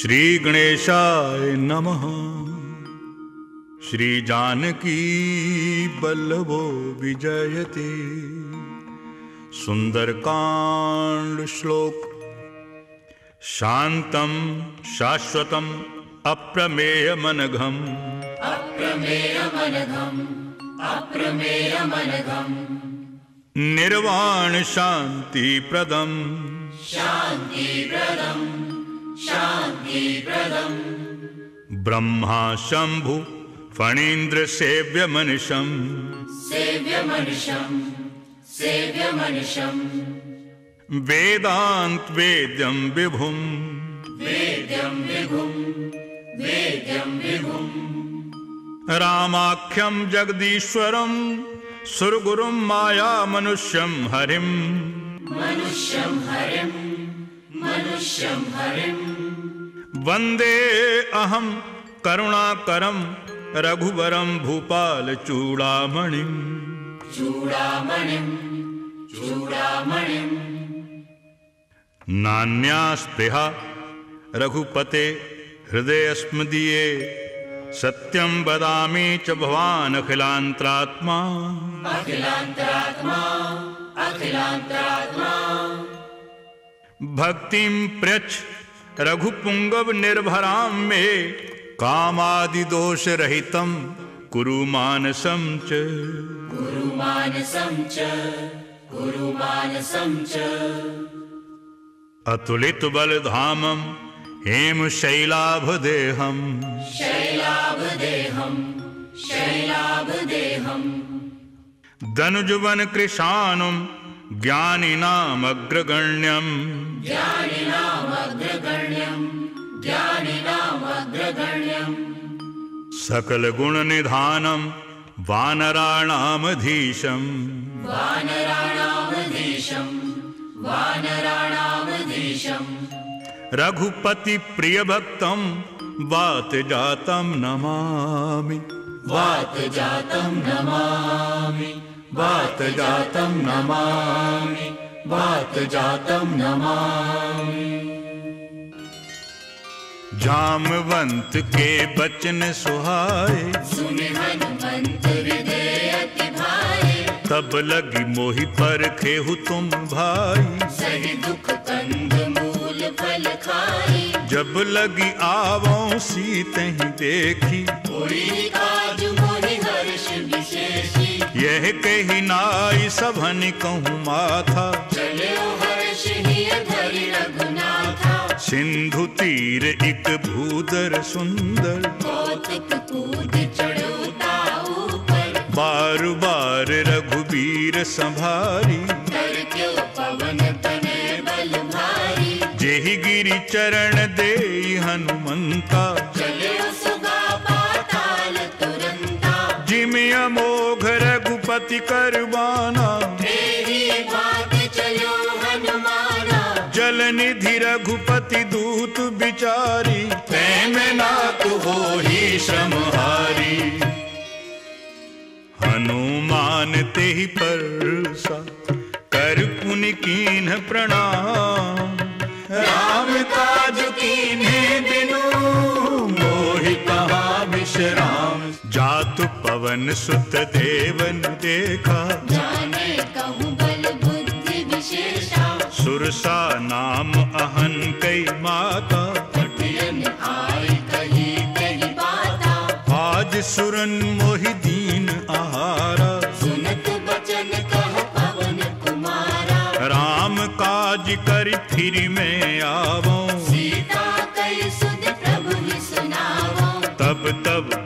श्री गणेशाय नमः। श्री जानकी बल्लभो विजयते। सुंदरकांड श्लोक। शांतं शाश्वतं अप्रमेयमनघम् अप्रमेयमनघम् निर्वाण शांतिप्रदम् शान्तिप्रदम् ब्रह्मा शंभु फणीन्द्र सेव्यमनिशम् सेव्यमनिशम् वेदांत वेद्यं विभुम् रामाख्यं जगदीश्वरं सुरगुरुं माया मनुष्यं हरिम् वन्दे अहं करुणाकरं रघुवरं भूपाल चूड़ामणिम् नान्यास्पृहा रघुपते हृदयस्मदीये। सत्यं वदामि च भवान् अखिलान्तरात्मा भक्तिं प्रयच्छ रघुपुंगव निर्भरां मे। कामादिदोष रहितं कुरु मानसं च अतुलित बलधामं हेम शैलाभदेहम् दनुजवन कृशानुं ज्ञानिनामग्रगण्यम् सकल गुण निधानं वानराणामधीशम् रघुपति प्रिय भक्तं वात जातं नमामि। जामवंत के बचन सुहाए सुने हनुमंत हृदय अति भाए। तब लगी मोहि परखेहु तुम भाई। सही दुख कंद मूल फल खाई। जब लगी आवों सीतहि देखी। कोई काज मोहि हर्ष विशेषी। यह कही नाई सभनि कहूँ माथा। चले हर्ष हिय धरि रघुनाथा। सिंधु तीर एक भूदर सुंदर। कौतुक कूद चढ़ो ताऊ पर। बार बार रघुबीर संभारी। कर क्यों पवन तने बल भारी। जेहि गिरि चरण देई हनुमंता। चले सुगा पाताल तुरंता। जिमि अमोघ रघुपति करवाना। तेरी बात चलो हनुमाना। जल निधि रघुपति दूत बिचारी। तैं नाथ होहि श्रमहारी। हनुमान तेहि परसा कर पुनि कीन्ह प्रणाम। राम काज कीन्हे बिनु मोहि कहाँ विश्राम। जातु पवन सुत देवन देखा। जाने कहूँ बल बुद्धि विशेषा। सुरसा नाम अहन कई माता। पटियन आई कही कही बाता। आज सुरन मोहि दीन आहारा। सुनत बचन कह पवन कुमारा। राम काज करि फिरि मैं आवों। सीता कई सुध प्रभु ही सुनावो। तब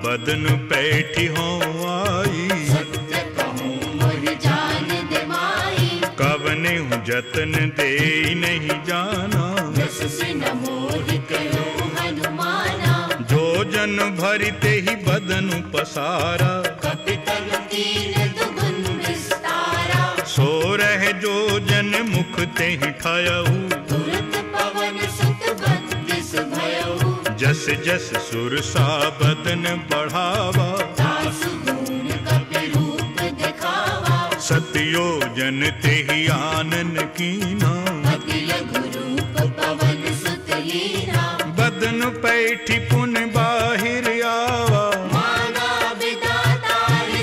बदन पैठी हो आई। सत्य कहूँ मोहि जान दे माई। कवने जतन दे नहीं जाना। रस से न मोहि कहो हनुमाना। जो जन भरिते ही बदन पसारा। कपितन कीन दुगुन विस्तारा। सो रह जो जन मुख ते ही ठायहु। तुरत पवन सुत बत्तीस भयहु। जस जस सुरसा बदन बढ़ावा। दासु गुण कपि रूप दिखावा। सतयोजन ते ही आनन कीना। अति लघु रूप पवन सुत लीना। बदन बैठी पुन बाहिर आवा, माना विधाता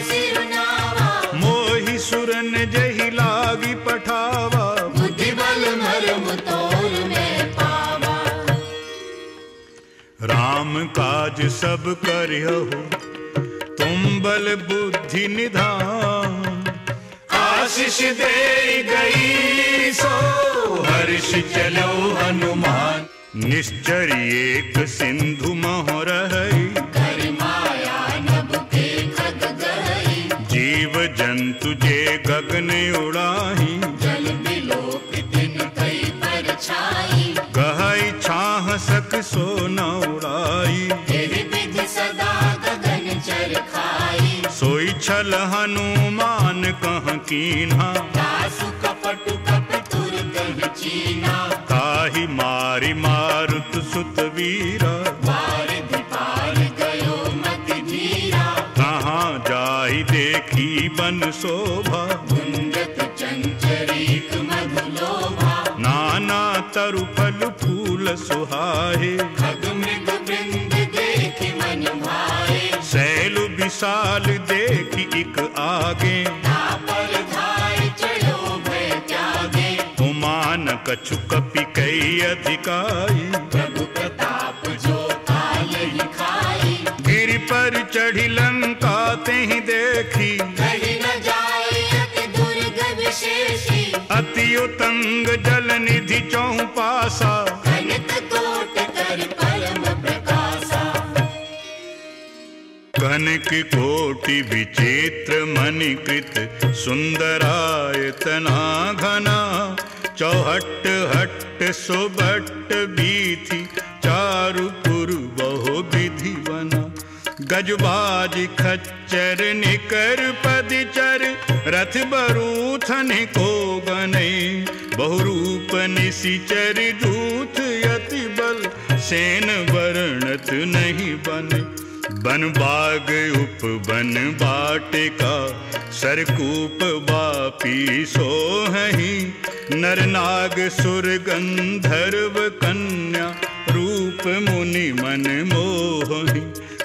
सिरुनावा, मोहि सुरन जहि लागी पठावा, बुद्धि बल मर्म तोर में पावा। राम काज सब करिहु तुम बल बुद्धि निधान, आशीष दे गई सो हर्ष चलो हनुमान। निश्चर एक सिंधु मोह रही, कर माया नभ के खग गई, जीव जंतु जे गगन उड़ाही, जल बिलोक दिन कई पर छाई, कहई छाह सक सो न उड़ाई, तेरी विधि सदा गगन चर खाई, सोई छल हनुमान कह कीन्हा, दासु कपटु कप तुर कह चीना, ताहि मारि मारुत सुत वीरा, वारिधि पार गयो मति धीरा, कहाँ जाहि देखी बन शोभा, गुंजत चंचरीक मधुलोभा, नाना तरु फल फूल सुहाए, खग मृग वृंद देखि मन भाए, शैल विशाल देखी इक आगे, तापर धाय चढ़ो भय त्यागे, उमान कछु कपि कई अधिकाई, प्रभु प्रताप जो काल ही खाई, गिरि पर चढ़ी लंका तेहि देखी, कहीं न जाए अति दुर्ग विशेषी, अति उतंग जल निधि चौपासा, कनक कोट कर परम प्रकाशा, कनक कोटि विचित्र मणिकृत सुंदरायतना घना, चौहट हट सुबट बीथि चारु पुर बहु विधि बना, गजबाज खच्चर निकर पदचर, रथ बरूथन को गने, बहुरूप निशिचर दूत यति बल, सेन वर्णत नहीं बने, बन बाग उपवन बाटिका, सरकूप बापी सोहहि, नर नाग सुर गंधर्व कन्या, रूप मुनि मन मोहि,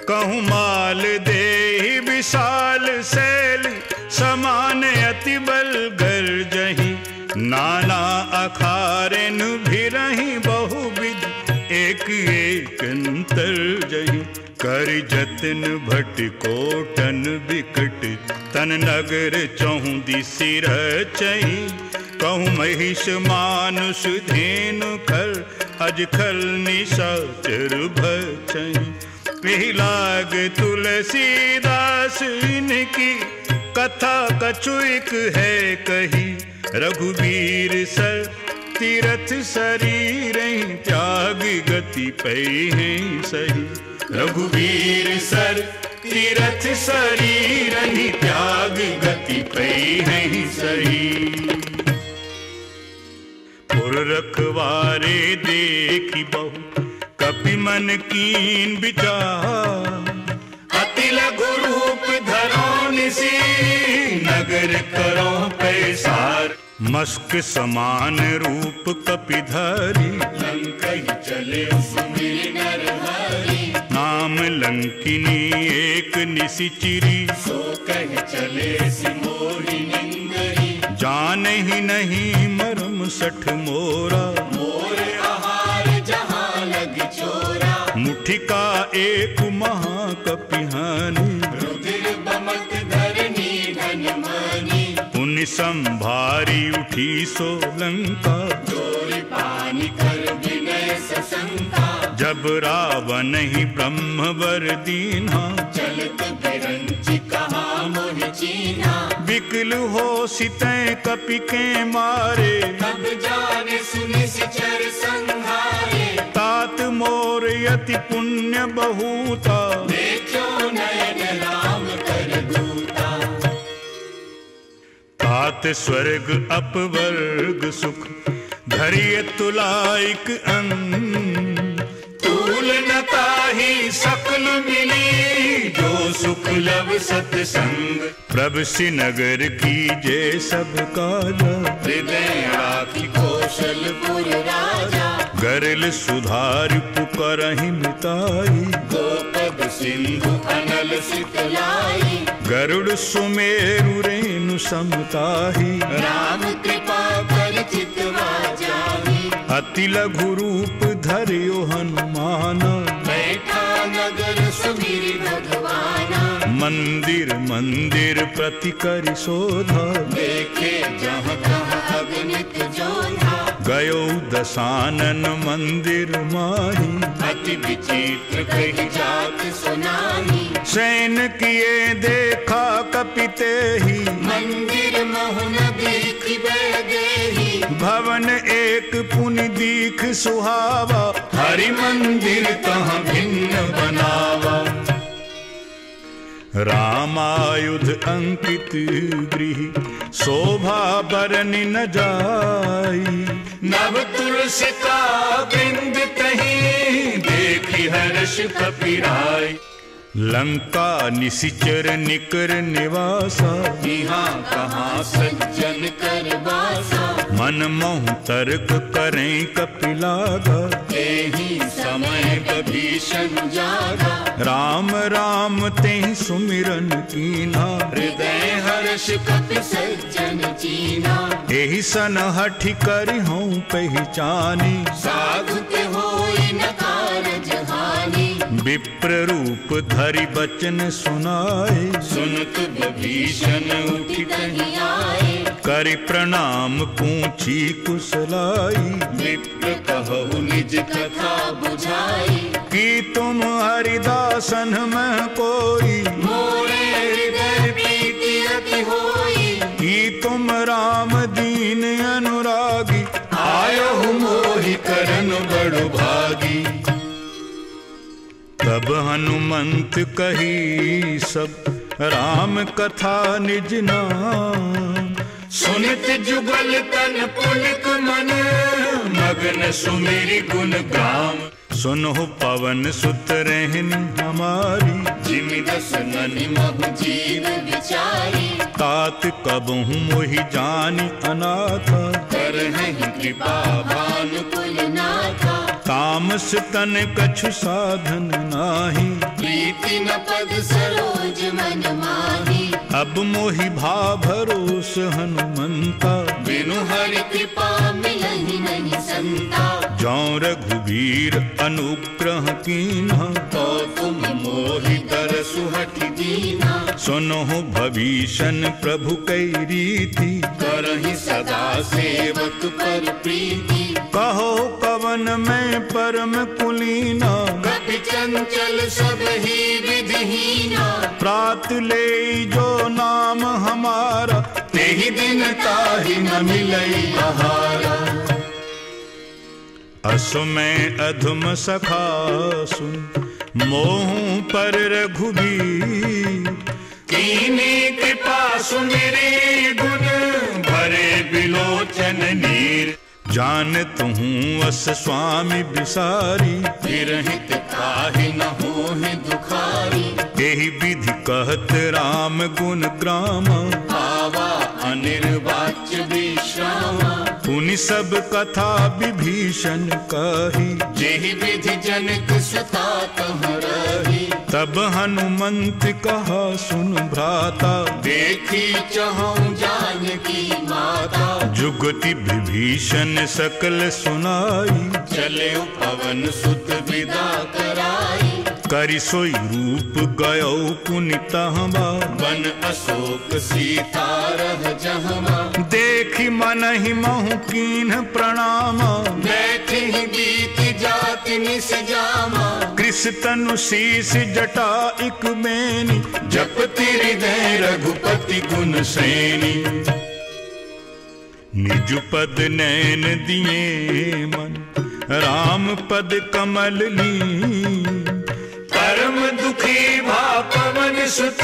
कहूँ माल देहि विशाल शैल, समान अति बल गर्जहि, नाना अखारेन भिरहि बहुविध, एक एक अंतर जहि, कर जतन भट कोटन विकट, तन नगर चहु दिसि रचहि, कहूँ महिष मानुष धेनु खर, अज खल निशाचर भचहि, एहि लाग तुलसीदास इनकी, कथा कछु एक है कही, रघुबीर सर तीरथ शरीर, त्याग गति पै हैं सही, रघुबीर सर तीरथ शरीर, त्याग गति पै हैं सही। पुर रखवारे देखी बहु कपि मन कीन विचार, अति लघु रूप धरो निसी, नगर करो पैसार, मस्क समान रूप कपिधारी, लंकहि चले सुमिरि नरहरि, नाम लंकिनी एक निशिचिरी, सो कह चले सिमोहि निंदरी, जानहि नहीं मरम सठ मोरा, मोर आहार जहाँ लग चोरा, मुठिका एक महाकपिहानी, रुधिर बमक धरनी धन मानी, पुनि संभारी उठी सो लंका, चोरी पानी कर विनय सशंका, जब रावण ही ब्रह्म वर दीन्हा, चलत बिरंचि कहा मोहि चीन्हा, विकल हो सितै कपि के मारे, तब जाने सुनि सिचर संहारे, तात मोर यति पुण्य बहुता, देखो नयन राम कर दूता, तात स्वर्ग अपवर्ग सुख, धरिय तुलाइक अंग, तूल न ताहि सकल मिली, जो सुख लव सतसंग, प्रभ श्रीनगर की जय सब काजा, हृदय राखी कौशलपुर राजा, गरिल सुधार पुकारहि मिताई, गोपद सिंधु अनल सितलाई, गरुड़ सुमेरु रेणु समताही, राम कृपा कर चितवा जाहि, अति लघु रूप धरियो हनुमान, बैठा नगर सुमिरि भगवाना, मंदिर मंदिर प्रति करि शोधा, देखे जहाँ तहाँ अगणित जोधा, गयो दशानन मंदिर माही, अति विचित्र कही जात सुनाही, सैन किए देखा कपिते ही, मंदिर मोहन देखि देहि, भवन एक पुनि दीख सुहावा, हरि मंदिर तहाँ भिन्न बनावा, रामायुध अंकित गृह शोभा बरनि न जाई, नव तुलसी का बिंद कहीं, देखी हर्ष कपिराई, लंका निशिचर निकर निवासा, यहाँ कहाँ सज्जन कर वासा, मन मोह तर्क करें कपिलागा, तेहि समय विभीषण जागा, राम राम तेहि सुमिरन कीना, हृदय हर्ष कपि सज्जन चीना, एहि सन हठि करि हूँ पहचानी, साधु के होई न कारज हानि, विप्र रूप धरि बचन सुनाए, सुनत विभीषण उठि कहीं आए, करि प्रणाम पूछी कुशलाई, विप्र कहु निज कथा बुझाई, कि तुम हरिदासन में कोई, मोरे हृदय प्रीति अति होई, कि तुम राम दीन अनुरागी, आयो मोहि करन बड़ भागी, तब हनुमंत कही सब राम कथा निज नाम, सुनित जुगल तन पुलक मन, मगन सुमिरि गुण गाम, सुनो पवन सुत रहन हमारी, जिमि दस ननि महु जीव विचारी, तात कबहु मोहि जानि अनाथा, करहिं कृपा भानुकुल नाथा, तामस तन कछु साधन नाही, प्रीति न पद सरोज मन माही, अब मोहि भा भरोस हनुमंता, बिनु हरि कृपा मिलहि नहीं संता, जौं रघुबीर अनुग्रह कीन्हा, तो तुम मोहि तरसु हठि दीना, सुनो भविष्यन प्रभु कई रीति, करहि सदा सेवक पर प्रीति, कहो कवन में परम कुलीना, कपि चंचल सब ही विधिहीना, प्रात ले जो नाम हमारा, तेहि दिन ताहि न मिलई बहारा, असु में अधम सखा सुन, मोह पर रघुबीर, कीनी कृपा सुमिरि गुण, भरे बिलोचन नीर, जानत हूँ अस स्वामी बिसारी, फिर हित काहि न होहि दुखारी, एहि विधि कहत राम गुण ग्रामा, आवा अनिर्वाच्य विश्रामा, पुनि सब कथा विभीषण कही, जेहि विधि जनक सुता तह रही, तब हनुमंत कहा सुन भ्राता, देखी चहु जानकी माता, जुगति विभीषण सकल सुनाई, चले पवन सुत विदा कराई, करि सोई रूप गयो पुनि तहवा, वन अशोक सीता रह जहमा, देखि मन ही महु कीन्ह प्रणामा, बैठे ही बीत जाति निस जामा, कृष तनु शीस जटा इक बेनी, जपति हृदय रघुपति गुण सैनी, निज पद नैन दिए मन, राम पद कमल ली, परम दुखी भा पवन सुत,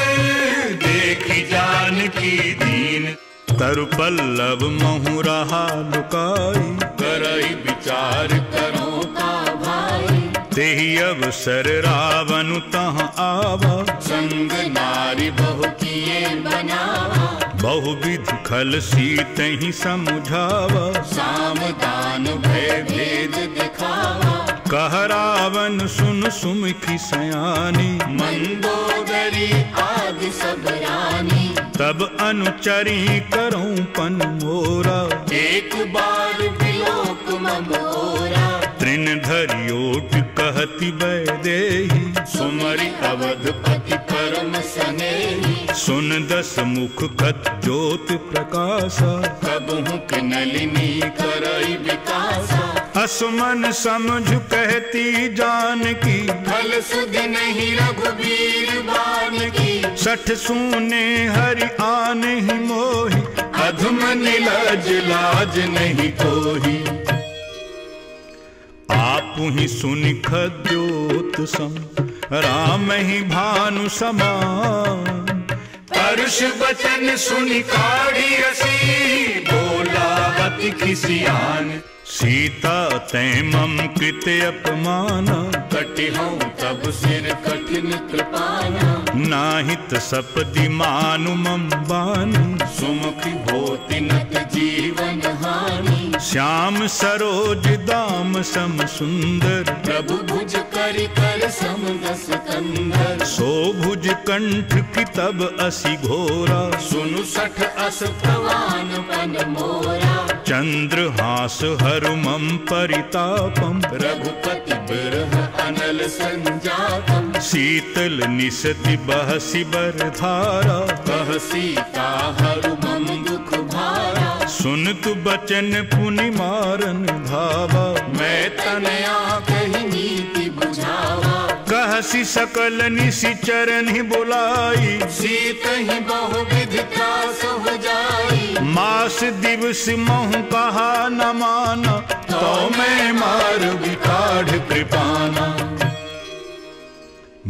देखी जानकी दीन, तरु पल्लव महु रहा लुकाई, करई विचार करो का भाई, तेहि अवसर रावण तहाँ आवा, संग नारी बहु किए बनावा, बहुविधि खल सीत ही समझावा, साम दान भय भेद दिखावा। कह रावण सुन सुमुखी सयानी, मंदोदरी आदि सब रानी। तब अनुचरी करऊं पन मोरा, एक बार विलोक ममोरा। तृण धरियोट कहती वैदेही, सुमरि अवधपति परम सनेही। सुन दस मुख कत ज्योत प्रकाशा, कबहु के नलिनी करई विकासा। असमन समझ कहती जानकी, फल सुध नहीं रघुबीर बान की। सठ सूने हरि आन ही मोहि, अधम निलज लाज नहीं कोही। आप ही सुनि खद्योत सम, राम ही भानु समान। परुष बचन सुनि काढ़ी असी, बोला अति खिसियान। सीता तै मम कृत अपमाना, कटिहऊँ तब सिर कठिन कृपाना। नाहित सपदि मानु मम बानी, सुमुखी होति नत जीवन हानि। श्याम सरोज दाम सम सुंदर, प्रभु भुज करि कर सम दस कंधर। सो भुज कंठ की तब असी घोरा, सुनु सठ अस प्रवान पन मोरा। चंद्रहास हरु मम परितापम, रघुपति बिरह अनल संजातम। शीतल निसति बहसी बरधारा, कह सीता हरु मम दुख भारा। सुन तु बचन पुनि मारन धावा, मैं तनया कही नीति बुझावा। कहसी सकल निशिचर ही बुलाई, सीत ही बहुविधि त्रास हो जाई। मास दिवस महु कहा न माना, तो मैं मार विकाढ़ कृपाना।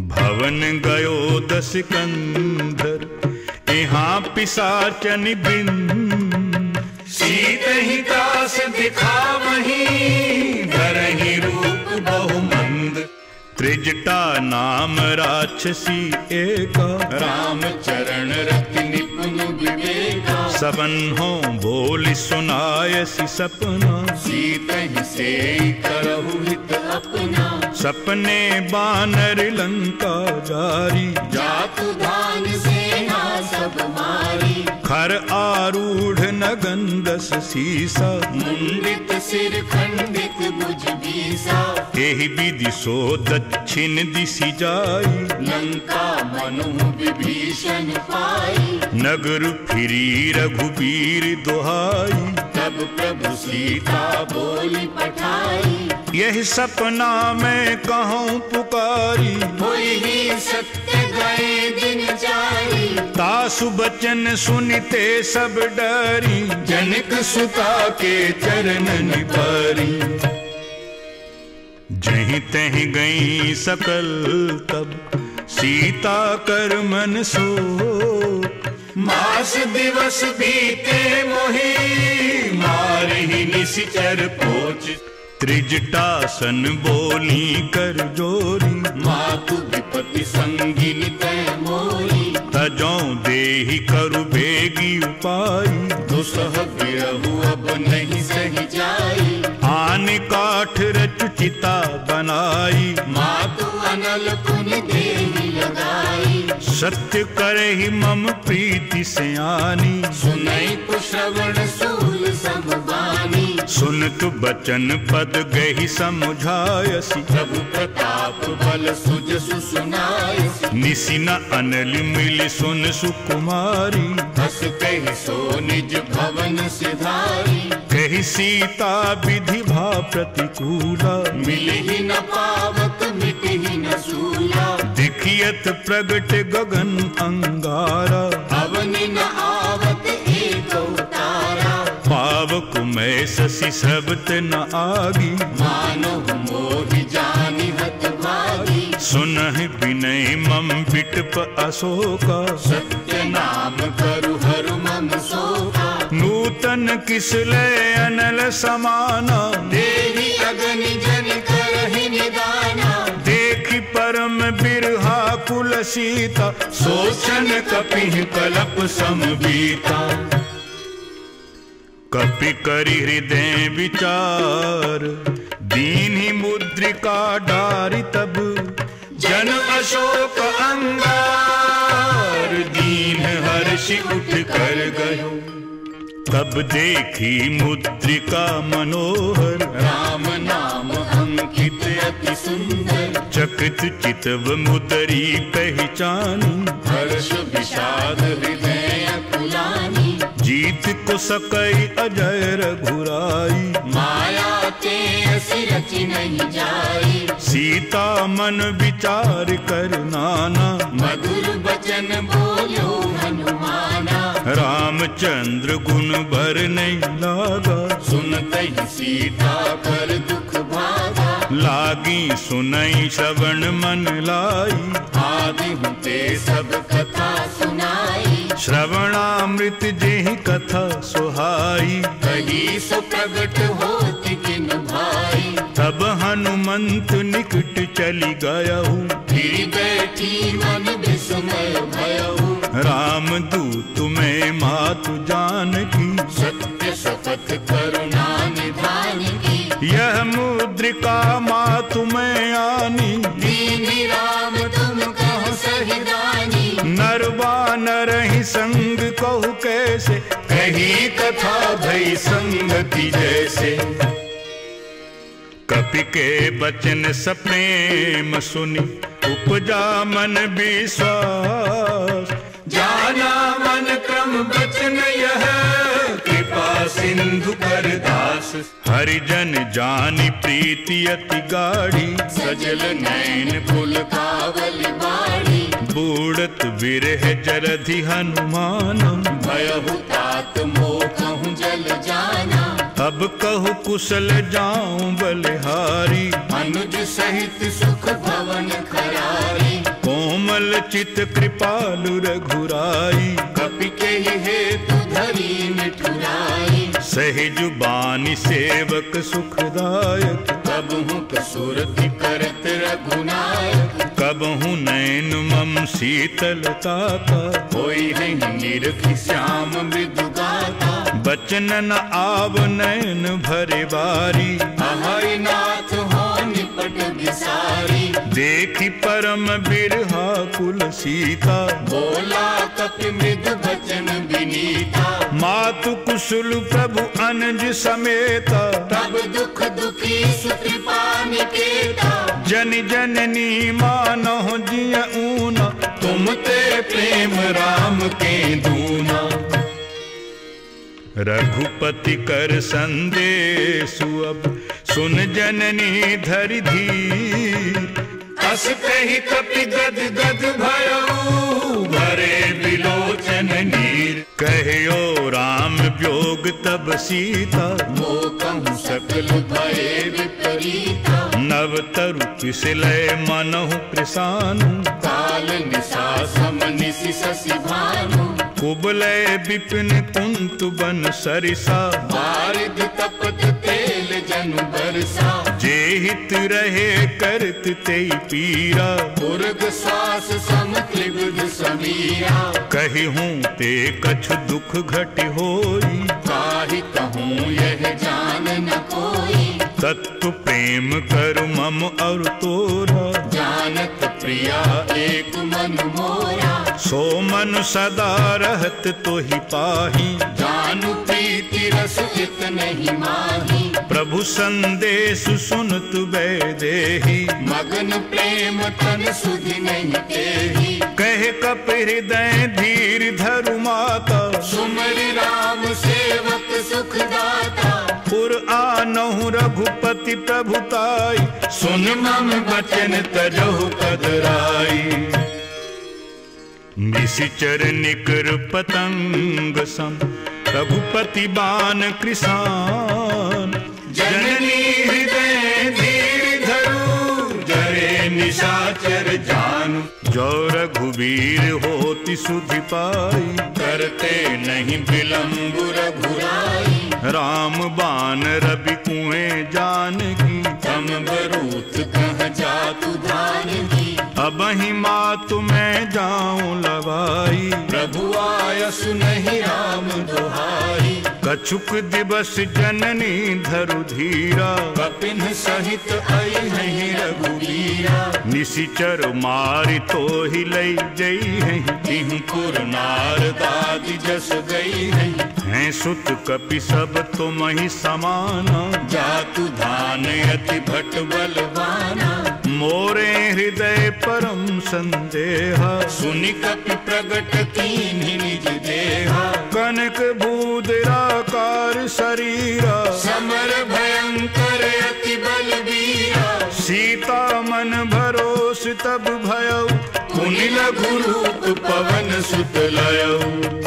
भवन गयो दस कंधर, यहाँ पिशाचन बिन। सीत ही दास दिखावही, धरहि रूप बहुमंद। त्रिजटा नाम राक्षसी एका, राम चरण रति निपुण विवेका। सबन हो बोल सुनायसी सपना, सीत ही से करहु हित अपना। सपने बानर लंका जारी, जातु धान सेना सब मारी। खर आरूढ़ नगन दस सीसा, मुंडित सिर खंडित भुज बीसा। एहि विधि सो दक्षिण दिशि जाई, लंका मनु विभीषण पाई। नगर फिरी रघुबीर दुहाई। तब प्रभु सीता बोली पठाई। यही सपना मैं कहूँ पुकारी, हुई ही सत्य गए दिन जारी। तासु बचन सुनते सब डरी, जनक सुता के चरण निपारी। जहीं तहीं गई सकल तब, सीता कर मन सो। मास दिवस बीते मोहि, मारहि निशिचर पोच। त्रिजटासन बोली कर जोरी, मातु विपति संगिनी तय मोरी। तजौ देहि करु बेगी उपाई, दुसह बिरहु अब नहीं सही जाई। आन काठ रचु चिता बनाई, मातु अनल पुन देहि लगाई। सत्य करहि मम प्रीति सयानी। सुनई तु श्रवण सूल समबानी। सुन तु बचन पद गहि समुझायसी, प्रभु प्रताप बल सुजसु सुनायसी। निसिन अनल मिल सुन सुकुमारी, हस कहि सो निज भवन सिधारी। कहि सीता विधि भा प्रतिकूला, मिलहि न पावत मिटहि न सूला। दिखियत प्रगट गगन अंगारा, अवनि न आवत एक उतारा। पावक मैं शशि सबत न आगी, मानव मोहि जानि हत भागी। सुनहि विनय मम बिटप अशोका, सत्य नाम करु हरु मम शोका। नूतन किसलय अनल समाना, देवी अगनि जन करहि निदाना। देखि परम बिरहा व्याकुल सीता, सोचन कपिहि कलप समबीता। कपि करि हृदय विचार, दीन्हि मुद्रिका डारि तब, जन अशोक अंगार, दीन हर्षि उठ कर गयो। तब देखी मुद्रिका मनोहर, राम नाम अंकित अति सुंदर। चकित चितव मुदरी पहचानी, हर्ष विषाद हृदय अकुलानी। जीत को सकई अजय रघुराई, माया ते असि रचि नहीं जाई। सीता मन विचार कर नाना, मधुर बचन बोलो हनुमाना। रामचंद्र गुण भर नहीं लागा, सुनते ही सीता कर दुख भागा। लागी सुनई श्रवण मन लाई, आदि ते सब कथा सुनाई। श्रवणामृत जेहि कथा सुहाई, कही सो प्रगट होति किन भाई। तब हनुमंत निकट चली गयहु, फिर बैठी मन विस्मय भयहु। राम दूत में मातु जानकी, सत्य शपथ करुणा निधान की। यह मुद्रिका मातु में आनी, दीनि राम तुम कहो सही दानी। नर बानर ही संग कहु कैसे, कही कथा भई संगति जैसे। कपि के बचन सप्रेम सुनि, उपजा मन विश्वास। जाना मन क्रम बचन यह, कृपा सिंधु कर दास। हरिजन जानि प्रीति अति गाढ़ी, सजल नैन पुल कावल बाड़ी। बूढ़त विरह जरधि हनुमान, भयहु तात मोह कहूँ जल जाना। अब कहु कुशल जाऊं बलिहारी, अनुज सहित सुख भवन खरारी। कोमल चित कृपालु रघुराई, कपि के हेतु धरी निठुराई। सहजु बानी सेवक सुखदायक, कबहु कसुरति करत रघुनायक। कबहु नैन मम शीतलता का, होई है निरखि श्याम मृदु गाता। बचन न आव नैन भरे बारी, अहरि नाथ हो निपट विसारी। देखी परम बिरहा कुल सीता, बोला कपि मृदु बचन विनीता। मातु कुशल प्रभु अनुज समेता, तब दुख दुखी सुकृपा निकेता। जन जननी मानहु जिय ऊना, तुम ते प्रेम राम के दूना। रघुपति कर संदेशु अब, सुन जननी धरि धीर। अस कहि कपि गद गद भयउ, भरे बिलोचन नीर। कहियो राम व्योग तब सीता, मोह कहूँ सकल भय विपरीता। नव तरु पिसलय मनहु कृसानु, काल निशा सम निशि शशि भानु। कुबलय विपिन कुंतु बन सरिसा, बारिद तपत तेल जनु बरसा। जे हित रहे करत तेई पीरा, उर्ग श्वास सम त्रिविध समीरा। कहिहूँ ते कछु दुख घट होई, काहि कहूँ यह जान न कोई। तत्व प्रेम करु मम और तोरा, जानत प्रिया एक मन मोरा। सो मन सदा रहत तोहि पाही, जानु प्रीति रस इत नहीं माही। प्रभु संदेश सुनत वैदेही, मगन प्रेम तन सुधि नहीं तेही। कहे कप हृदय धीर धरु माता, सुमरि राम सेवक सुखदाता। पुर आनहु रघुपति प्रभुताई, सुन मम बचन तजहु कदराई। निशिचर निकर पतंग सम, रघुपति बान कृसान। जननी हृदय धीर धरु, जरे निशाचर जानु। जो रघुवीर होति सुधि पाई, करते नहीं विलंब रघुराई। राम बान रवि कुएं जानकी, तम बरूत कह जातु धान की। अबहि मातु मैं जाऊं लवाई, प्रभु आय सुनहि राम दुहाई। कछुक दिवस जननी धरु धीरा, कपिन सहित अइहहि रघुवीरा। निशिचर मारि तो ही लई जई है, तिहु पुर नारदादि जस गई है। हैं सुत कपि सब तुम ही समाना, जातु धान अति भट बलवाना। मोरे हृदय परम संदेहा, सुनि कपि प्रगट कीन्हि निज देहा। कनक भूदराकार शरीरा, समर भयंकर अति बलवीरा। सीता मन भरोस तब भयउ, मुनि लघु रूप पवन सुत लयऊ।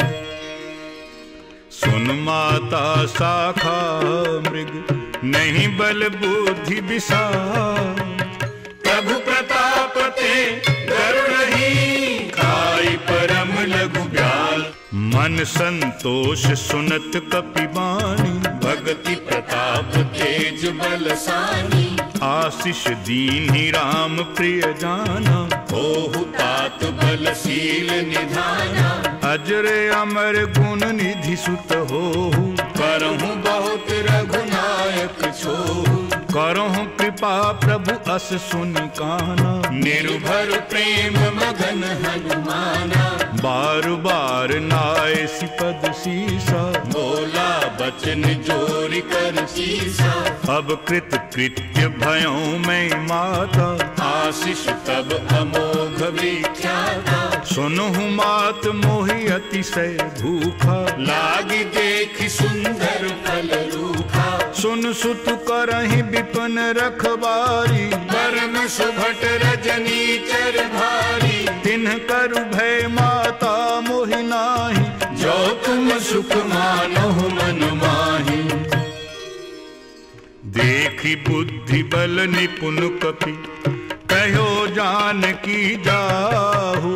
सुन माता शाखा मृग, नहीं बल बुद्धि विसार। प्रभु प्रताप ते गरुड़हि, खाई परम लघु ब्याल। मन संतोष सुनत कपि बानी, भगति प्रताप तेज बलसानी। आशीष दीन्हि राम प्रिय जाना, होहु तात बलशील निधाना। अजर अमर गुण निधि सुत होहु, करहु बहुत रघुनायक छोहु। करहु कृपा प्रभु अस सुनि काना। निर्भर प्रेम मगन हनुमाना। बार बार नाय सिपद सीसा, बोला बचन जोरि कर सीसा। अब कृत कृत्य भयों में माता, आशीष तब अमोघ विख्याता। सुनहु मात मोहि अतिशय भूखा, लागी देखि सुंदर फल रूखा। सुन सुत करहि विपिन रखबारी, परम सुभट रजनी चर भारी। तिन्ह करु भय माता मोहि नाही, जो तुम सुख मानहु मन माही। देखी बुद्धि बल निपुण कपि, कहो जानकी जाहु।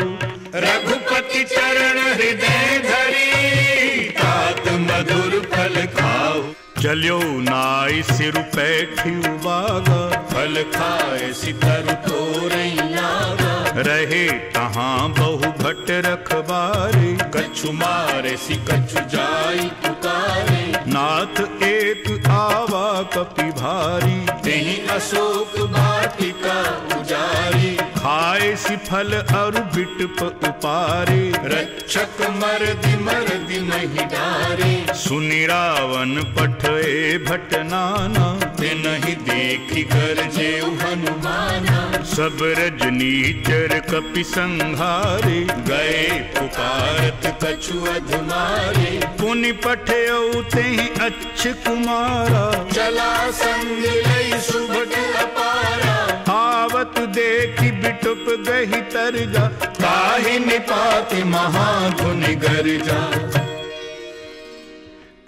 रघुपति चरण हृदय धरी, तात मधुर फल खाओ। चल्यो नाई सिर पैठी बागा, फल खाए सितर तोरई लागा। रहे तहाँ बहु भट रखबारे, कछु मारे सि कछु जाई पुकारे। नाथ एक आवा कपि भारी, तेहि अशोक वाटिका उजारी। खाए सि फल अरु बिटप उपारे, रक्षक मरदि महि डारे। सुनि रावण पठए भट नाना, तिनहि देखि गरजेउ हनुमाना। सब रजनीचर कपि संहारे, गए पुकारत कछु अधमारे। पुनि पठयउ तेहि अच्छ कुमारा, चला संग लई सुभट अपारा। आवत देखि बिटुप गहि तरजा, ताहि निपाति महाधुनि गर्जा।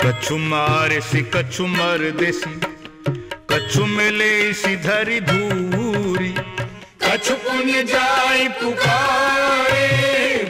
कछु मारे सि कछु मर देसी, कछु मिले सि धरि धूरी। कछु पुण्य जाय पुकारे,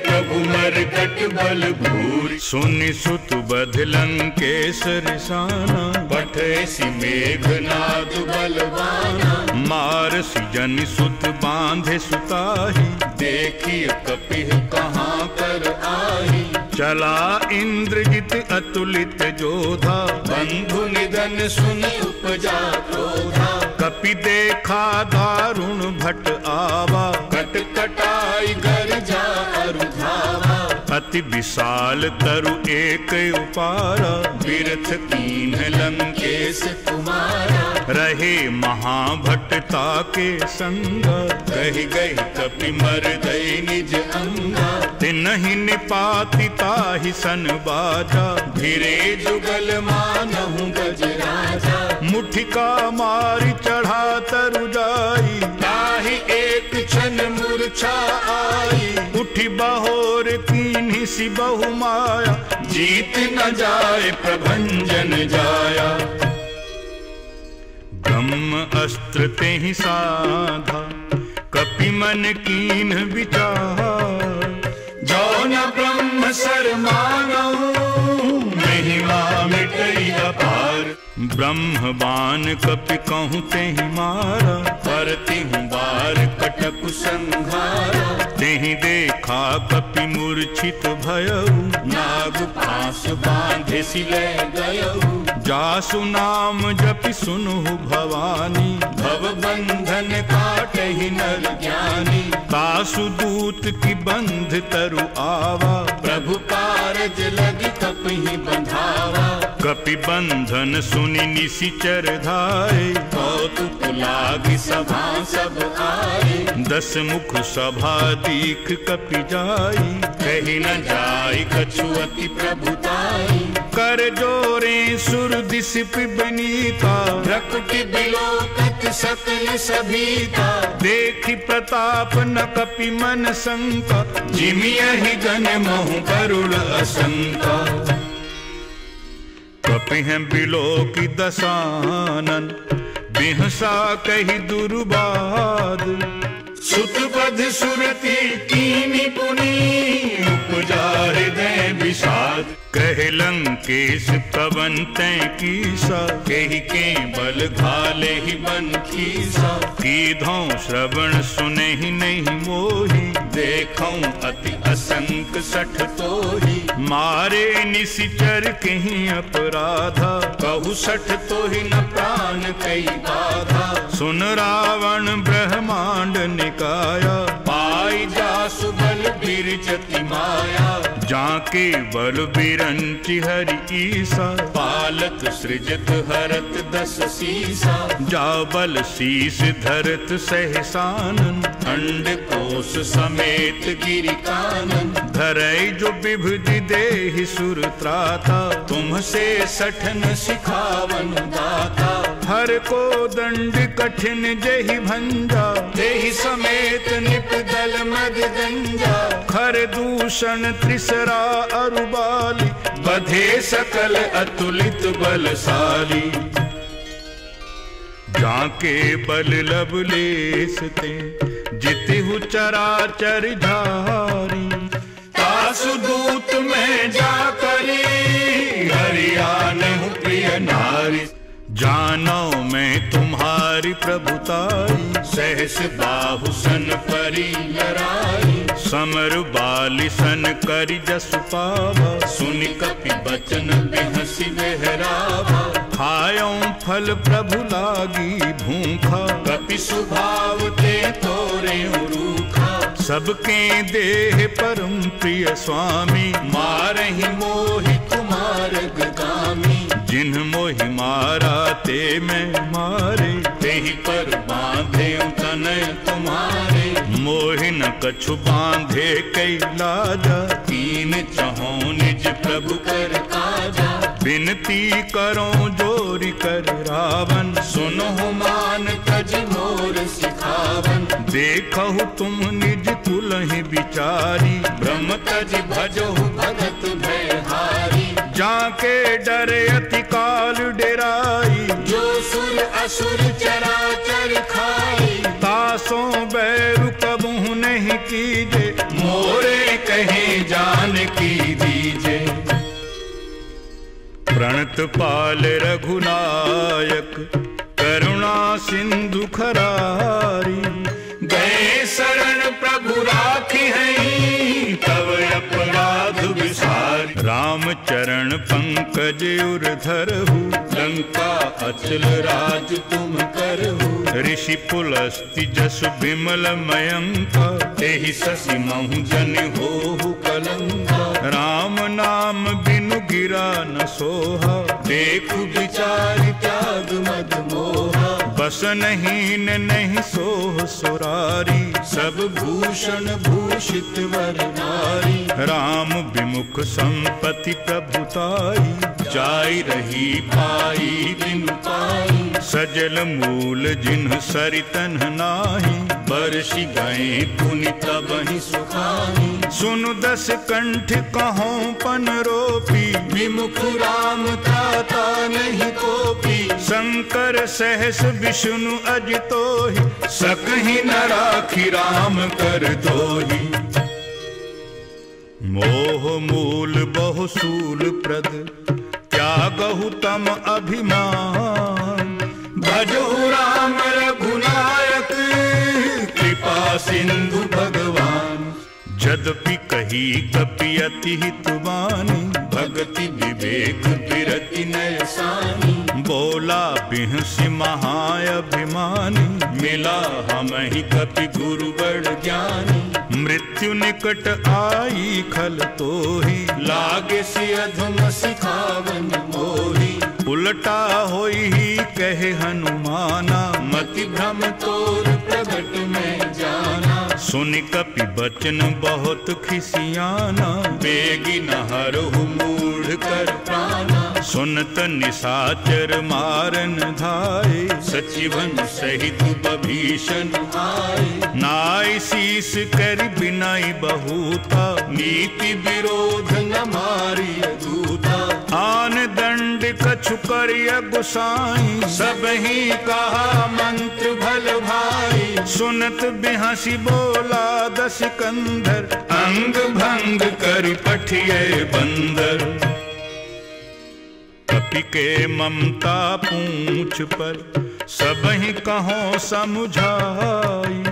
प्रभु मरकट बल भूरि। सुनि सुत बध लंकेश रिसाना, पठे सि मेघनाद बलवाना। मार सि जन सुत बांधे सुताही, देखिए कपिह कहाँ कर आही। चला इंद्रजित अतुलित जोधा, बंधु निधन सुनि उपजा क्रोधा। कपि देखा दारुण भट आवा, कट कटाई गर्जा अरु धावा। अति विशाल तरु एक उपारा, बिरथ कीन्ह लंकेश कुमारा। रहे महाभट्टता के संग, कहि गहि कपि मरदई निज अंगा। तिनहि निपाति ताहि सन बाजा, भिरे जुगल मानहु गजराजा। मुठिका मारि चढ़ा तरु जाई, ताहि एक क्षण मूर्छा आई। उठि बहोर कीन्हि सि बहु माया, जीत न जाय प्रभंजन जाया। ब्रह्म अस्त्र तेहि साधा, कपि मन कीन्ह विचार। जो न ब्रह्म सर मानहु, महिमा मिटई अपार। ब्रह्मबान कपि कहूँ तेहि मारा, करती हूँ बार कटक संघारा। तेहि देखा कपि मूर्छित भयउ, नाग पास बांधे सिले गयऊ। जासु नाम जपि सुनहु भवानी, भव बंधन काटहि नर ज्ञानी। तासु दूत की बंध तरु आवा, प्रभु कारज लगी कपहि बंधावा। कपि बंधन सुनि निशिचर धाये, कौतुक लागी सभा सब आए। 10 मुख सभा दीख कपि जाई, कही न जाय कछु अति प्रभुताई। कर जोरे सुर दिस पिबनीता, प्रकृति बिलोकत सकल सभीता। देखि प्रताप न कपि मन शंका, जिमियहि गण महु गरुड़ असंका। कपि हैं बिलोकि दसानन, बिहसा कहि दुर्बाद। सुतपद सुरति कीनी पुनी, उपजा हृदय विषाद। कहे लंकेश पवन तै कीसा, केहि के बल घाले ही बन खीसा। कीधौं श्रवण सुनहि नहीं मोहि, देखऊं अति असंक सठ तोहि। मारे निशिचर कहीं अपराधा, कहु सठ तोहि न प्राण कई बाधा। सुन रावण ब्रह्मांड निकाया, पाई जासु बल बिरजति माया। जाके बल बिरंचि हरि ईसा, पालत सृजत हरत 10 सीसा। जा बल शीस धरत सहसानन, खंड कोश समेत गिरि कानन। धरई जो विभुति देहि सुर त्राता, तुमसे सठन सिखावन दाता। हर को दंड कठिन जहि भंजा, देहि समेत निपदल मद गंजा। खर दूषण त्रिसरा अरुबाली, बधे सकल अतुलित बलशाली। जाके बल लवलेस ते, जितिहु चराचर झारी। तासु दूत में जाकरी, हरियाणहु प्रिय नारी। जानो मैं तुम्हारी प्रभुताई, सहस बाहु सन परी लराई। समर बाली सन करि जसु पावा, सुनि कपि बचन बिहसि बहरावा। खायों फल प्रभु लागी भूखा, कपि सुभाव ते तोरे रूखा। सबके देह परम प्रिय स्वामी, मारहि मोहि कुमार गामी। जिन्ह मोहि मारा ते मैं मारे, तेहि पर बांधे तनय तुम्हारे। मोहि न कछु बांधे कई लाजा, कीन चहों निज प्रभु कर काजा। बिनती करो जोरि कर रावण, सुनहु मान तज मोर सिखावन। देखहु तुम निज कुलहि विचारी, ब्रह्म तज भजहु भगत भयहारी। जाके डरे अति काल डेराई, जो सुर असुर चराचर खाई। तासों बैरु कबहु नहीं कीजे, मोरे कहे जान की दीजे। प्रणत पाल रघुनायक, करुणा सिंधु खरारी। गए शरण प्रभु राखी हैं, तब अपराध विसारी। राम चरण पंकज उर धरहु, लंका अचल राज तुम करहु। ऋषि पुलस्ति जसु विमल मयंका, तेहि शशि महु जन होहु कलंका। राम नाम बिनु गिरा न सोहा, देखु विचार त्याग मद मोहा। बस नहीं नहीं सोह सुरारी, सब भूषण भूषित वर नारी। राम विमुख संपत्ति प्रभुताई, जाई रही पाई बिनु पाई। सजल मूल जिन्ह सरितन नाही, बरसि गए पुनि तबहि सुखानी। सुनु 10 कंठ कहों पन रोपी, विमुख राम त्राता नहीं कोपी। शंकर सहस विष्णु अजितोहि, सकहि न राखि राम कर दोहि। मोह मूल बहु सूल प्रद, त्यागहु तम अभिमान। भजहु राम रघुनायक कृपा सिंधु भगवान। यद्यपि कही कपि अति हित बानी भगति विवेक विरति नय सानी। बोला बिहसि महाअभिमानी मिला हमहि कपि गुरु बड़ ज्ञानी। मृत्यु निकट आई खल तोहि लागे सि अधम सिखावन मोहि। उलटा होई ही कहे हनुमाना मति भ्रम तोर प्रगट में जाना। सुनि कपि बचन बहुत खिसियाना बेगी नहरहु मूढ़ कर प्राणा। सुनत निशाचर मारन धाये सचिवन सहित बभीषण आए। नाई शीस कर बिनाई बहुता नीति विरोध न मारिय दूता। आन दंड कछु करिय गुसाई सबहि कहा मंत्र भल भाई। सुनत बिहसी बोला दस कंधर अंग भंग कर पठिए बंदर। कपि के ममता पूंछ पर सबहि कहो समुझाई।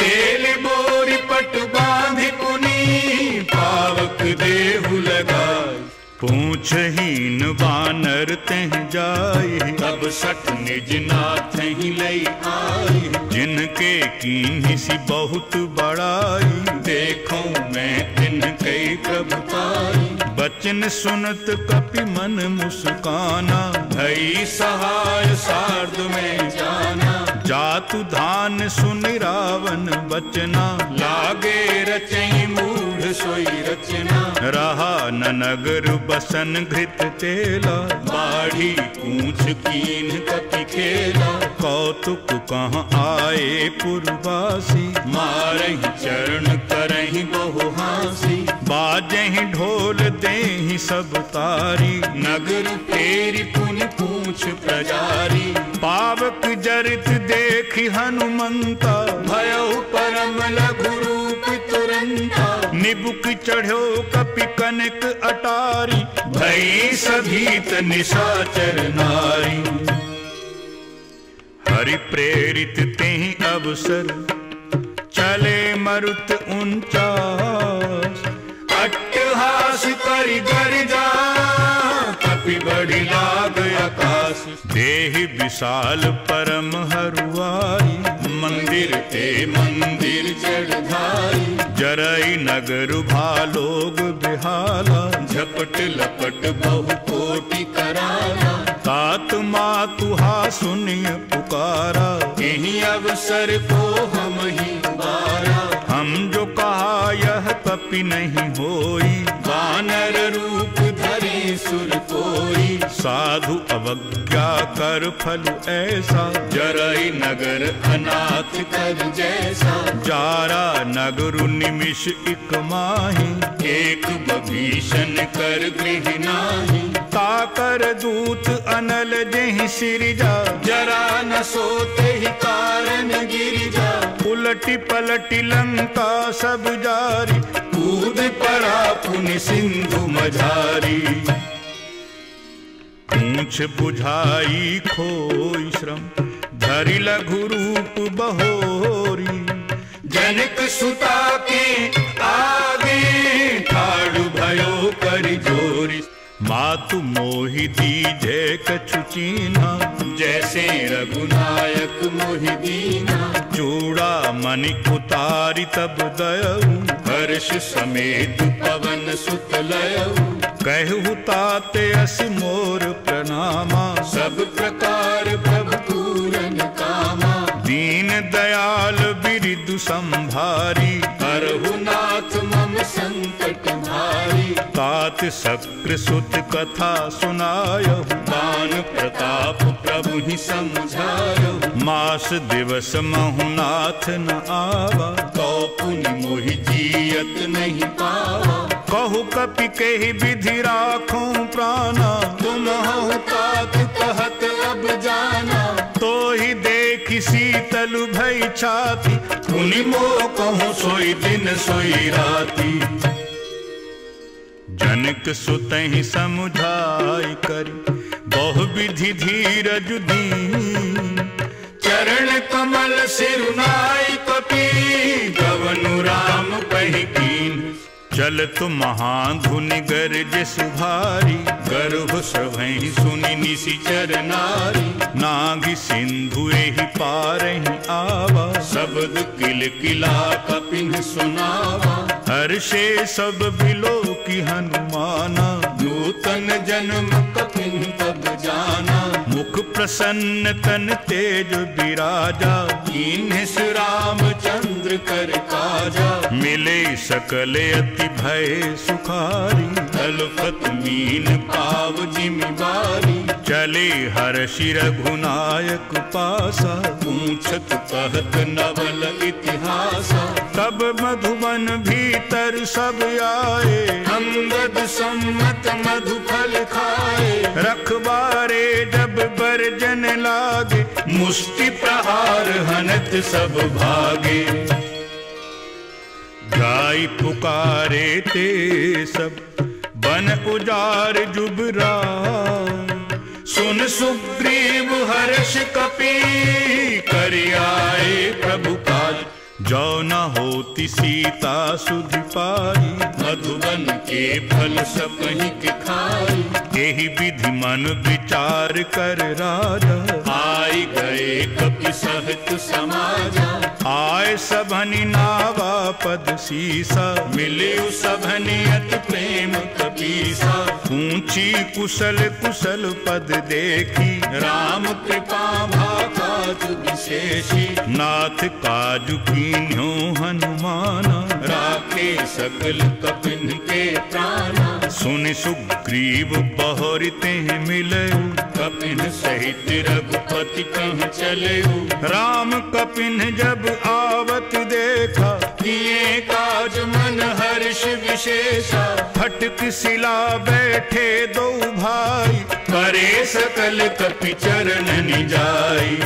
तेल बोरी पट बांधि पुनी पावक देहु लगाई। पूछहीन बानर तेह जाई तब सठ निज नाथ ही लई आई। जिनके कीन्ही सी बहुत बड़ाई देखो मैं तिन कई प्रभु पाई। बचन सुनत कपि मन मुस्काना भई सहाय सार्ध में जाना। जातु धान सुनि रावण बचना लागे रचई मूढ़ सोई रचना। रहा न नगर बसन घृत तेला बाढ़ी पूछ कीन कपि खेला। कौतुक कहाँ आए पुरवासी मारहि चरण करहि बहु हासी। बाजहि ढोल देहि सब तारी नगर फेरी पुनि पूछ प्रजारी। पावक जरित देखि हनुमंता भयउ परम लघु रूप तुरंता। निबुक चढ़ो कपि कनक अटारी भई सभीत निशाचर नारी। हरि प्रेरित तेहि अवसर चले मरुत 49। अट्टहास करि गर्जा कपि बढ़ि लाग आकाश। देहि विशाल परम हरुआई मंदिर ते मंदिर चढ़धाई। जरई नगर भालोग बिहाला झपट लपट बहु कोटि कराला। तात मातुहा सुनिय पुकारा यही अवसर को हम ही उबारा। हम जो कहा यह कपि नहीं होई। वानर रूप धरे सुर कोई। साधु अवज्ञा कर फल ऐसा जरई नगर अनाथ कर जैसा। जारा नगर निमिष इक माही एक बभीषण कर गृह नाही। ताकर दूत अनल जेहि सिरजा जरा न सोते ही कारण गिरिजा। उलटी पलटी लंका सब जारी कूद पड़ा पुनि सिंधु मझारी। पूछ बुझाई खोई श्रम धरि लघु रूप बहोरी। जनक सुता के आगे ठाड़ भयो करि जोरी। मातु मोहि दीजे कछु चीन्हा जैसे रघुनायक मोहि दीना। चूड़ा मणि उतारी तब दयऊ हर्ष समेत पवन सुत लयऊ। कहु ताते अस मोर प्रणामा सब प्रकार प्रभु पूरन कामा। दीन दयाल बिरिदु संभारी हरहु नाथ मम संकट भारी। तात शक्र सुत कथा सुनायहु दान प्रताप प्रभु ही समझायहु। मास दिवस महु नाथ न आवा कौ पुनि मोहि जियत नहीं पावा। कहु कपि केहि विधि राखूं प्राणा। तुम हऊ तात कहत अब जाना। तो ही देखि शीतल भई छाती पुनि मोह कहूँ सोई दिन सोई राती। जनक सुतहि समुझाई करि बहु विधि धीरज दीन। चरण कमल सिरुनाई कपि गवनु राम पहि कीन। चलत महाधुनि गरज सुभारी गर्भ सभहि सुनि निशिचर नारी। नागि सिंधु एहि पारहि आवा शब्द किल किला कपिन सुनावा। हर्षे सब बिलो की हनुमाना नूतन जन्म कपिन तब जाना। मुख प्रसन्न तन तेज विराजा कीन्हिस रामचंद्र कर काजा। मिले सकल अति भय सुखारी तलफत मीन पाव जिमि बारी। चले हर्षि रघुनायक पासा पूछत कहत नवल इतिहासा। तब मधुबन भीतर सब आए अंगद सम्मत मधुफल खाए। रखबारे जब बरजन लागे मुष्टि प्रहार हनत सब भागे। गाय पुकारे ते सब बन उजार जुबरा। सुन सुग्रीव हर्ष कपि करि आए प्रभु काज। जो न होती सीता सुधि पाई मधुबन के फल सबहि के खाई। यही विधि मन विचार कर राजा आई गए कपि सहित समाजा। आए सबनि नावा पद सीसा मिले सबनि अति प्रेम कपीसा। ऊंची कुशल कुशल पद देखी राम कृपा भाकाज विशेषी। नाथ काजु कीन्यो हनुमाना राखे सकल कपिन के प्राणा। सुनि सुग्रीव बहुरिते मिले कपिन सहित रघुपति कह चले। राम कपिन जब आवत देखा किए काज मन हर्ष विशेषा। फटक सिला बैठे दो भाई करे सकल कपि चरण निजाई।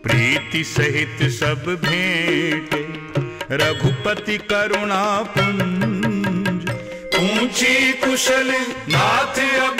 प्रीति सहित सब भेंटे रघुपति करुणा पुंज। ऊंची कुशल नाथ अब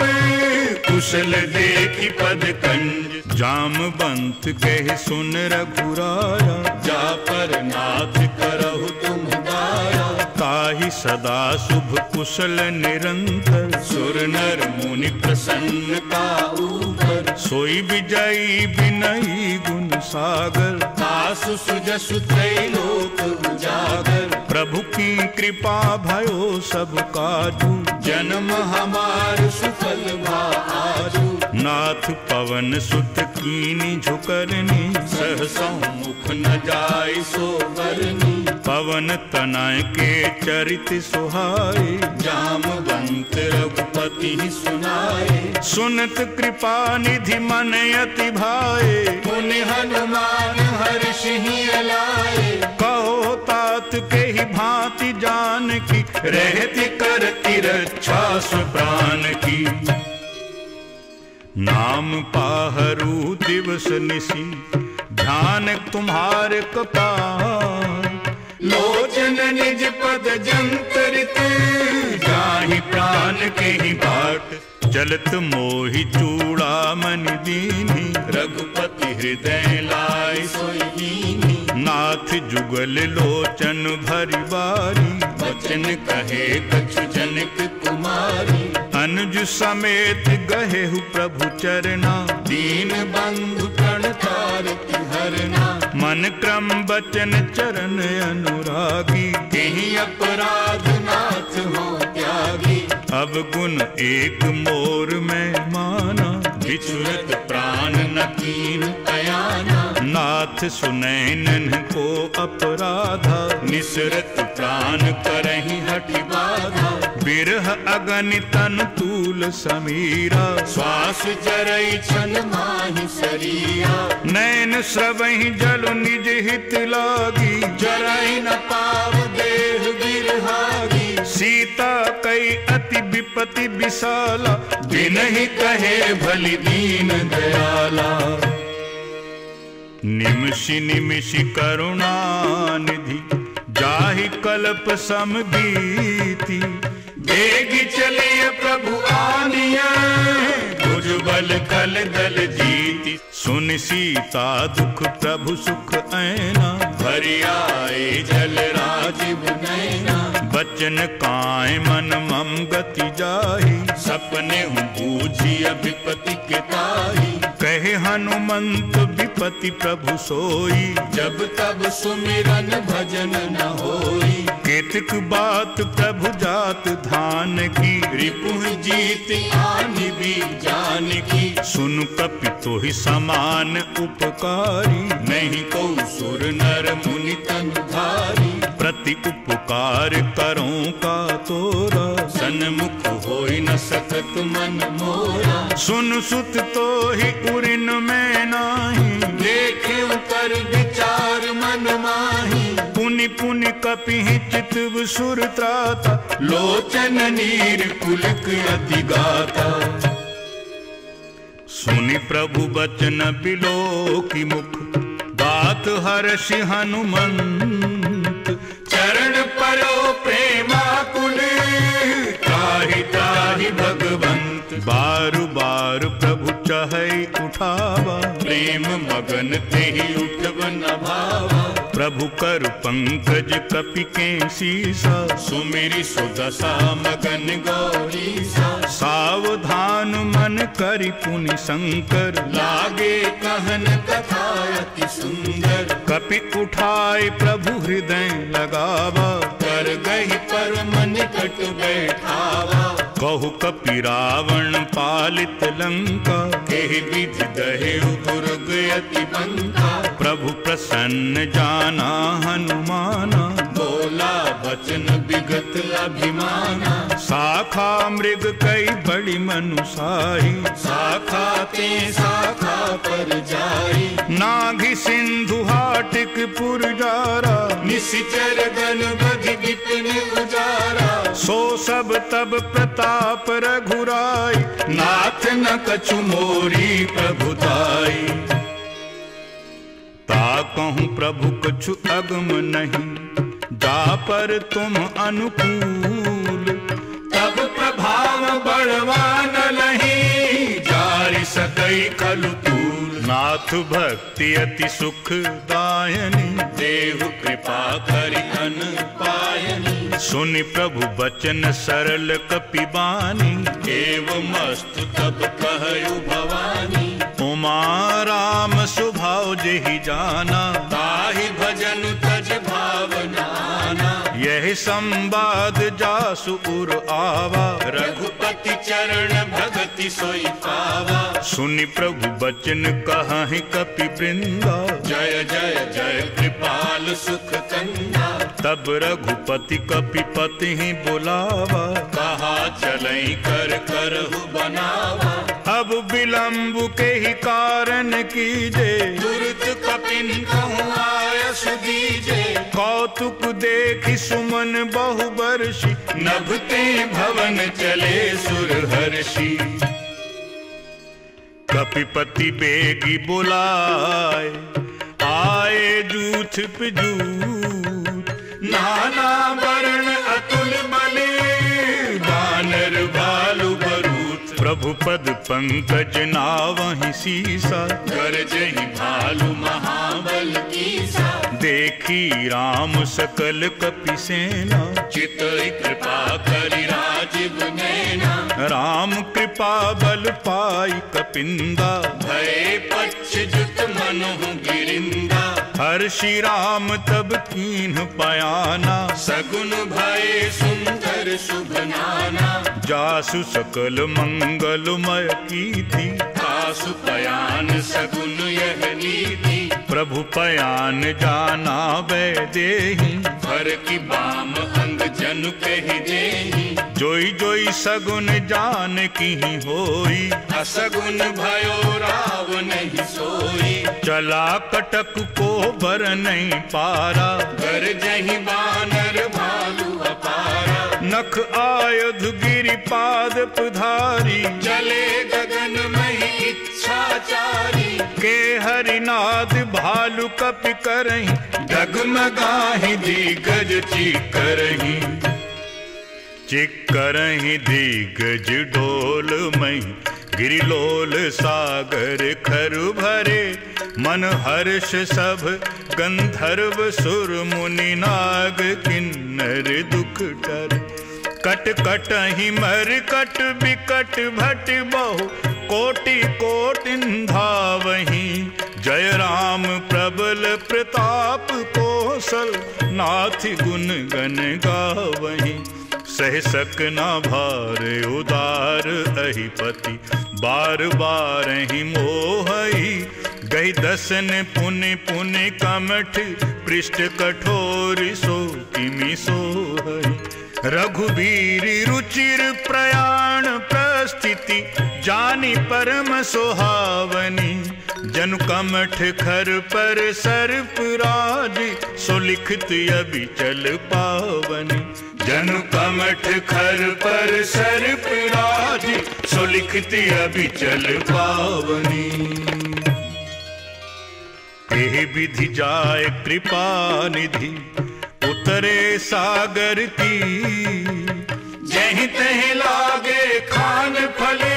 कुशल देखी पद कंज। जामवंत कह सुन रघुराया जा पर नाथ करहु तुम दाया। ताहि सदा शुभ कुशल निरंतर सुर नर मुनि प्रसन्नता ऊपर। सोई विजयी विनयी गुण सागर आसु सुजसु त्रैलोक उजागर। प्रभु की कृपा भयो सब काजू जन्म हमार सुफल भा आजू। नाथ पवन सुत कीनी झुकरनी सहसा मुख न जाय सो बरनी। पवन तनय के चरित सुहाए जामवंत रघुपति सुनाए। सुनत कृपा निधि मन अति भाए पुनि हनुमान हर्षि अलाए। कहो तात के ही भांति जान की रहति करति रक्षा सुप्राण की। नाम पाहरू दिवस निसी ध्यान तुम्हारे कपार। लोचन निज पद जंतरित जाहि प्राण के ही बाट। चलत मोहि चूड़ामणि दीनी रघुपति हृदय लाय सोईनी। नाथ जुगल लोचन भरि बारी वचन कहे कछु जनक कुमारी। अनुज समेत गहेहु प्रभु चरना दीन बंधु प्रणतारति हरना। मन क्रम बचन चरण अनुरागी तेहि अपराध नाथ हो त्यागी। अब गुण एक मोर में माना बिछुरत प्राण न कीन अयाना। नाथ सुनैनन को अपराधा निसरत प्राण करहि हठि बाधा। बिरह अगनि तन तूल समीरा श्वास जरई छन माहि शरीरा। नैन स्रवहि जल निज हित लागी जरई न पाव देह बिरहागी। सीता कई अति विपति विशाला बिनहि कहे भलि दीन दयाला। निमिषि निमिषि करुणा निधि जाहि कल्प समबीति बेगी चलिए प्रभु आनिया, भुजबल कल दल जीती। सुन सीता दुख प्रभु सुख ऐना, भरि आए जल राजीव नैना। बचन काय मन मम गति जाहि, सपने बूझी विपति के ताहि। कहे हनुमंत विपति प्रभु सोई, जब तब सुमिरन भजन न होई। केतक बात प्रभु जात धान की, रिपुह जीत आनि भी जान की। सुन कपि तोहि समान उपकारी, नहीं को सुर नर मुनि तनु धारी। प्रति उपकार करों का तोरा, सन्मुख होई न सकत मन मोरा। सुन सुत तो ही उरिन में नाही, देखे कर विचार मन माही। पुनि पुनि कपि चितव सुर त्राता, लोचन नीर पुलक अति गाता। सुनि प्रभु बचन बिलोकी मुख, बात हर्षि हनुमंत। चरण परो प्रेमाकुल, त्राहि त्राहि भगवंत। बारु बार प्रभु चहै उठावा, प्रेम मगन तेहि उठब न भावा। प्रभु कर पंकज कपि के सीसा, सुमिरि सुदशा मगन गौरीसा। सावधान मन करि पुनि शंकर, लागे कहन कथा अति सुंदर। कपि उठाए प्रभु हृदय लगावा, कर गहि परम निकट बैठावा। कहु कपि रावण पालित लंका, केहि विधि दहेउ दुर्ग अति बंका। प्रभु प्रसन्न जाना हनुमाना, बोला वचन विगत अभिमाना। शाखा मृग कई बड़ी मनुसाही, शाखा ते शाखा पर जाई। नाघि सिंधु हाटिक पुरजारा, निशिचर गण बधि विपिन उजारा। सो सब तब प्रताप रघुराई, नाथ न कछु मोरी प्रभुताई। ता कहूँ प्रभु कछु अगम नहीं, जा पर तुम अनुकूल। तब प्रभाव बड़वान लही, जारि सकई खलु तूल। नाथ भक्ति अति सुख दायनी, देहु कृपा करि अन पायनी। सुनि प्रभु बचन सरल कपि बानी, एवमस्तु तब कहु भवानी। उमा राम सुभाव जेहि जाना, ताहि भजन तज भावना। यही संवाद जासु उर आवा, रघुपति चरण भगति सोई पावा। सुनि प्रभु बचन कहि कपि वृंदा, जय जय जय कृपाल सुख कंदा। तब रघुपति कपि पति बुलावा, कहा चलई कर करहु बनावा। अब विलंब के ही कारण कीजे, तुरत कपिन कहूँ आयस दीजे। कौतुक देखि सुमन बहु बरसी, नभते भवन चले सुर हर्षि। कपिपति बेगी बुलाए, आए जूथ पे जूथ। नाना वर्ण अतुल बले, वानर भालु बरूथ। प्रभु पद पंकज नावहि सीसा, गरजहि भालु महाबल कीसा। देखी राम सकल कपि सेना, चितई कृपा करि राजीव नैना। राम कृपा बल पाई कपिंदा, भय पक्ष जुत मनहु गिरिंदा। हर्षि राम तब कीन्ह पयाना, सगुन भय सुंदर शुभ नाना। जासु सकल मंगलमय कीर्ति, आसु पयान सगुन यह नीति। प्रभु पयान जाना वैदेही, भर की बाम अंग जनु कहि देहि। जोई जोई सगुन जान की होई, असगुन भयो राव नहीं सोई। चला कटक को बर नहीं पारा, गरजहि बानर भालु अपारा। नख आयुध गिरि पाद पधारी, चले गगन महि इच्छाचारी। के हरिनाद भालु कपि करहीं, डगमगाहि दिग्गज चीकरहि। चिक्करहि दिग्गज डोल मई गिरिलोल सागर खर भरे मन हर्ष सब गंधर्व सुर मुनि नाग किन्नर दुख टरे कट कट ही मर कट बिकट भट बहु कोटि कोटि धावहि जय राम प्रबल प्रताप कौशल नाथ गुण गण गावहि सह सक न भार उदार अहिपति बार बार ही मोहई गई दसन पुनि पुनि कमठ पृष्ठ कठोर सो किमि सोहई रघुबीर रुचिर प्रयाण प्रस्थिति जानी परम सुहावनी जनु कमठ खर पर सर्प राज सो लिखत अबिचल पावनी जनु कमठ खर पर सर्प राज सो लिखत अबिचल पावनी एह विधि जाय कृपा निधि उतरे सागर की जहीं तहीं लागे खान फले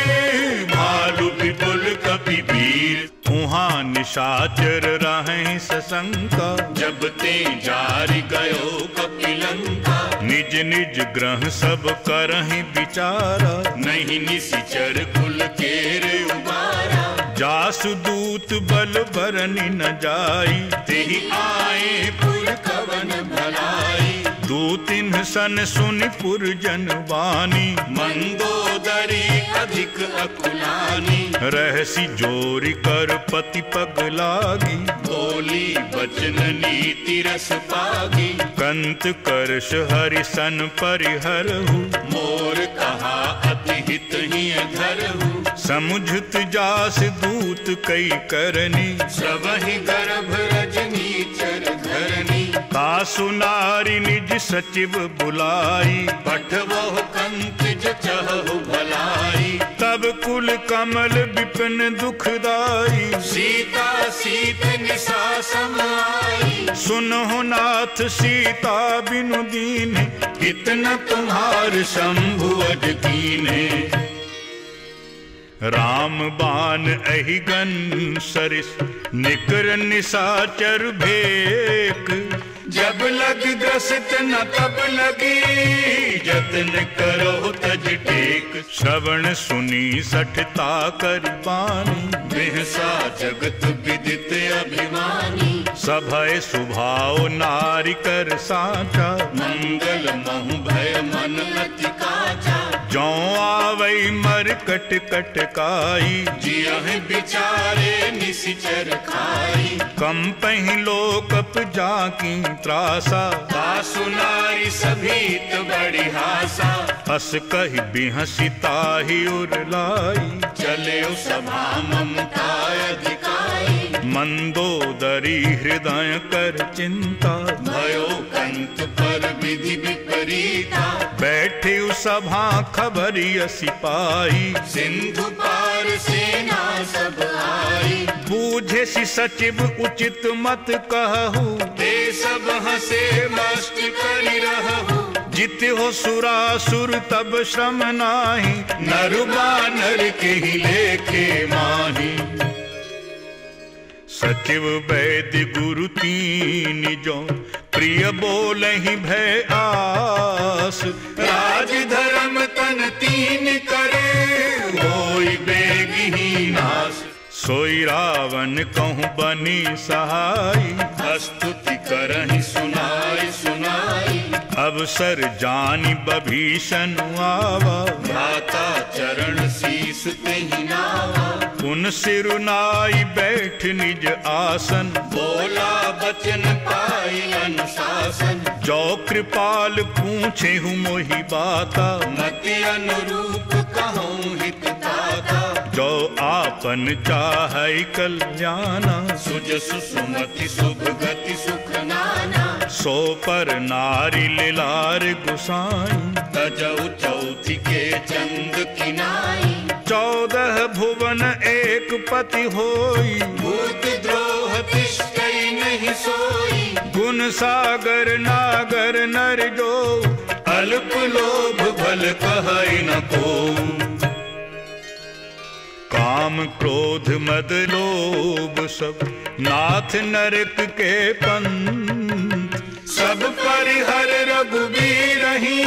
भालू विपुल कपि वीर उहाँ निशाचर रहें सशंका जब ते जारि गयो कपिलंका निज निज ग्रह सब करहि विचारा नहीं निशिचर कुल केर उबारा जासु दूत बल बरनि न जाई तेहि आए पुर कवन भलाई दूतिन सन सुनि पुरजन वानी मंदोदरी अधिक अकुलानी रहसी जोरी कर पति पग लागी बोली बचन नीति रस पागी कंत करश हरि सन परिहरहु मोर कहा अति हित ही धरहु समुझत जास दूत कई करनी सबहि गर्भ रजनी चर धरनी तासु नारी निज सचिव बुलाई पठवहु कंत जचहु भलाई तब कुल कमल विपिन दुखदाई सीता सीत निशा सम आई सुनहु नाथ सीता बिनु दीन कितना तुम्हार शंभु अज कीने राम बाण अहिगन सरिस निकर निशाचर भेक जब लग ग्रसित न तब लगी जतन करो तज टेक श्रवण सुनी सठता कर पानी बिहसा जगत विदित अभिमानी सभय सुभाव नारी कर साचा मंगल महु भय मन अति काचा जो आवई मर कट कट काई जियहि बिचारे निशिचर खाई कम पहि लोकप जाकी त्रासा तासु नारी सभीत बड़ी हासा हस कहि बिहसी ताहि उरलाई चले सभा ममता अधिकारी मंदोदरी हृदय कर चिंता भयो कंत पर विधि विपरीता बैठे सभा खबरिय सिपाही सिंधु पार सेना सब आई बूझे सी सचिव उचित मत कहू ते सब हंसे मस्त करि रहू जित हो सुरासुर तब श्रम नाही नर बानर के ही लेखे माही सचिव वैद्य गुरु तीन जो प्रिय बोलहि भय आस राज धर्म तन तीन करे होई बेगी नाश सोई रावण कहूँ बनी सहाई स्तुति करहि सुनाई सुनाई अवसर जानि बभीषण आवा भ्राता चरण शीस तेहि नावा पुन सिरुनाई बैठ निज आसन बोला बचन पाई अनुशासन जो कृपाल पूछे हूँ मोहि बाता मति अनुरूप कहूँ हित ताता जो आपन चाहै कल्याणा सुजसु सुमति शुभ गति सुख नाना सो पर नारी लिलार गुसाई तजौ चौथी के चंद किनाई 14 भुवन एक पति होई भूत द्रोह तिष्ठै नहीं सोई गुण सागर नागर नर जो अल्प लोभ भल कहै न को। काम क्रोध मद लोभ सब नाथ नरक के पंथ, सब परिहर रघुबीरहि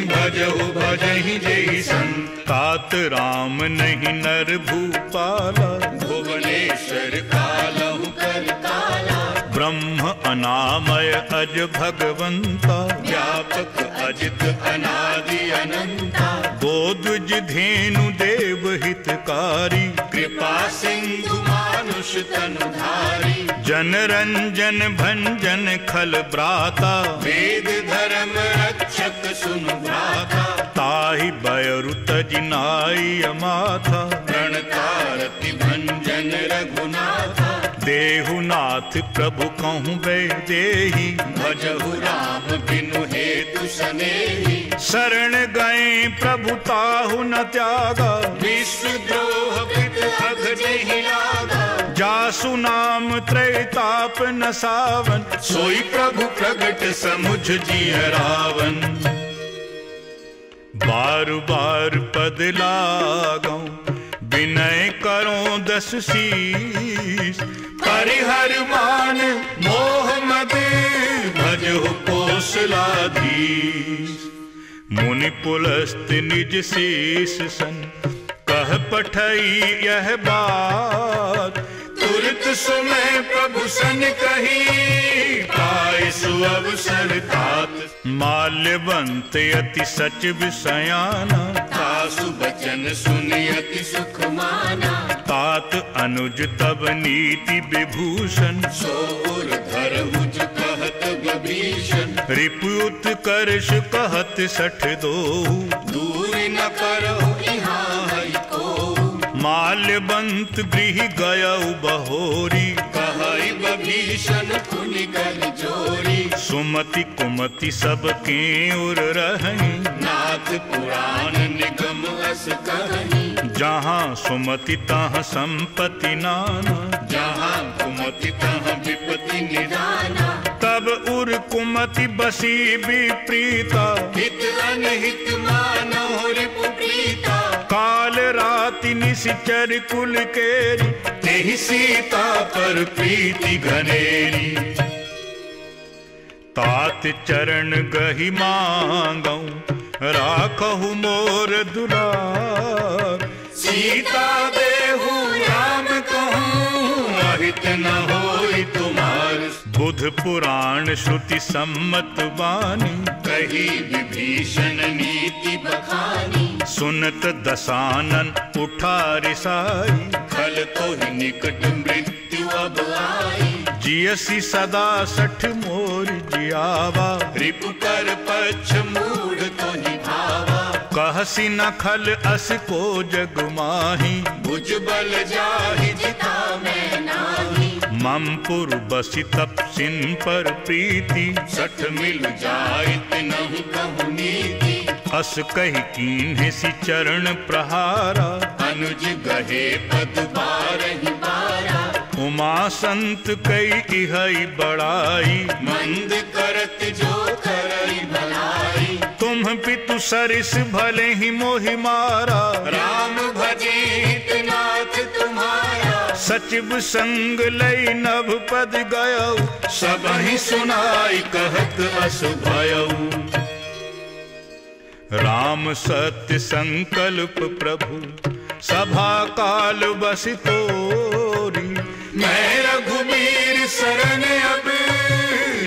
भजहु भजहि जय संत। तात राम नहीं नर भूपाला, भुवनेश्वर कालहु कर काला। ब्रह्म अनामय अज भगवंता, व्यापक अजित अनादि अनंता। बोधुज धेनु देव हितकारी, कृपा सिंधु मानुष तनुधारी। जन रंजन भंजन खल ब्राता, वेद धर्म रक्षक सुनु भ्राता। ताहि बयरु तजि नाई अमाथा, प्रणतारति भंजन रघुनाथा। देहु नाथ प्रभु कहूँ बै देहि, भजहु राम बिनु हेतु सनेहि। शरण गए प्रभु ताहु न त्यागा, विश्व द्रोह पित अघजहि लागा। जासु नाम त्रैताप न सावन, सोई प्रभु प्रगट समुझ जिय रावण। बार बार पद लागौ विनय करो दस शीस। परिहर मान मोह मद भजहु कौशलाधीश। मुनि पुलस्त निज शेष सन, कह पठई यह बात। तुरत सुमय प्रभु सन कही, पाय सुअवसर तात। माल्यवंत अति सच विषयाना, तासु बचन सुनि अति सुख माना। तात अनुज तब नीति विभूषण, सोर धरहुज कहत विभीषण। रिपुत करश कहत सठ दोहु, दूर न करहु इहाँ है को। माल्यवंत गृह गयउ बहोरी, कहई विभीषण पुनि कर जोरी। सुमति कुमति सबके उर रही, नाथ पुराण निगम अस कहनी। जहाँ सुमति तहाँ संपत्ति नाना, जहाँ कुमति तहाँ विपत्ति निदाना। तब उर कुमति बसी विप्रीता, हित अनहित मानहु रिपु प्रीता। काल राति निशिचर कुल केरी, तेहि सीता पर प्रीति घनेरी। तात चरण गहि मांगौ राखहु मोर दुलार। सीता देहु राम कहूँ, अहित न होई तुम्हार। बुध पुराण श्रुति सम्मत वाणी, कही विभीषण नीति बखानी। सुनत दसानन उठा रिसाई, खल तो ही निकट मृत्यु अब आई। जियसी सदा सठ मोर जियावा, रिपु कर पक्ष मूढ़ तो ही भावा। कहसी न खल अस को जग माही, भुज बल जाहि जिता मैं नाही। मम पुर बसी तपसिन पर प्रीति, सठ मिल जाइत नहीं कहु नीति। अस कही कीन्हे सि चरण प्रहारा, अनुज गहे पद बारहि बारा। उमा संत कई इहई बड़ाई, मंद करत जो करई भलाई। तुम पितु सरिस भले ही मोहि मारा, राम भजे हितनाथ तुम्हारा। सचिव संग लई नभ पद गयऊ, सबहि सुनाई कहत अस भयऊ। राम सत्य संकल्प प्रभु सभा काल बस तोरी। मैं रघुबीर शरण अब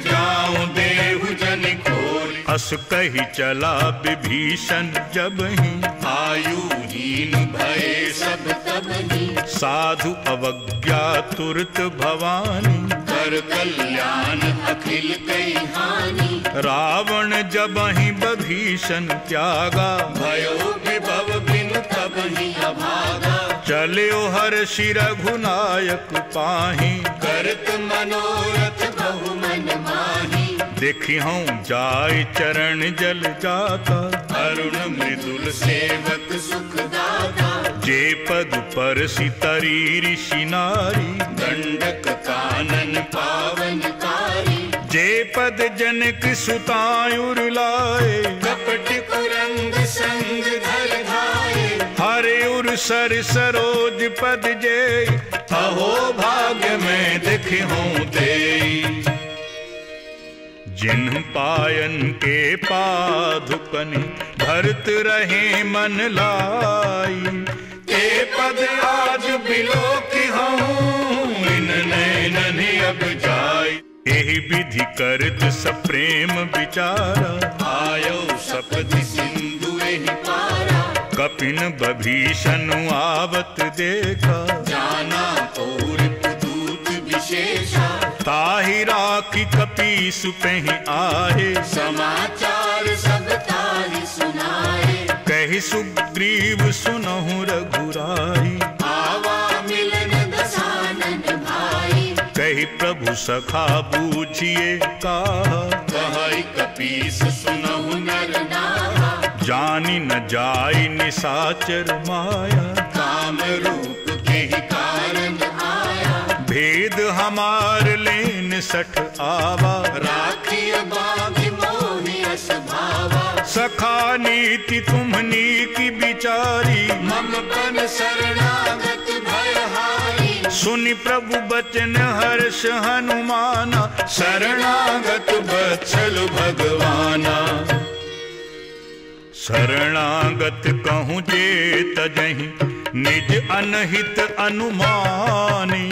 जाऊं देहु जन खोरी। अस कही चला विभीषण जबहि, आयुहीन भये सब तबहि। साधु अवज्ञा तुरत भवानी, कर कल्याण अखिल कई हानि। रावण जबहि विभीषण त्यागा, भयो विभव बिनु तबहि अभागा। चल्यो हर्षि रघुनायक पाहि, करत मनोरथ बहु मन माहि। देखिहूँ जाय चरण जल जाता, अरुण मृदुल सेवक सुखदाता। जे पद पर सितरी ऋषि नारी, दंडक कानन पावनकारी। जे पद जनक सुतायुर लाए, कपट कुरंग संग धर धाये, हरे उर सर सरोज पद जे, अहो भाग्य में देखे हूँ देई। जिन पायन के पादुकनि भरत रहे मन लाई, ते पद आज बिलोकी हूँ इन नैनन अब जाई। यही विधि करत सप्रेम विचारा, आयो सपदि सिंधु एहि पारा, कपिन बभीषण आवत देखा, जाना और पुदूत विशेषा, ताहि राखी कपीस पेहि आए, समाचार सब ताहि सुनाए, कहि सुग्रीव सुनहु रघुराई, आवा मिलन दसानन भाई, कहि प्रभु सखा बूझिए कहा, कहै कपीस सुनहु नर नाहा, जानि न जाई निशाचर माया, काम रूप के ही कारण आया, भेद हमार लेन सठ आवा, राखिय बाघ मोहि अस भावा, सखा नीति तुम्हनी की बिचारी, मम पन शरणागत भयहारी, सुनि प्रभु बचन हर्ष हनुमाना, शरणागत बत्सल भगवाना, शरणागत कहूँ जे तजहि निज अनहित अनुमानी,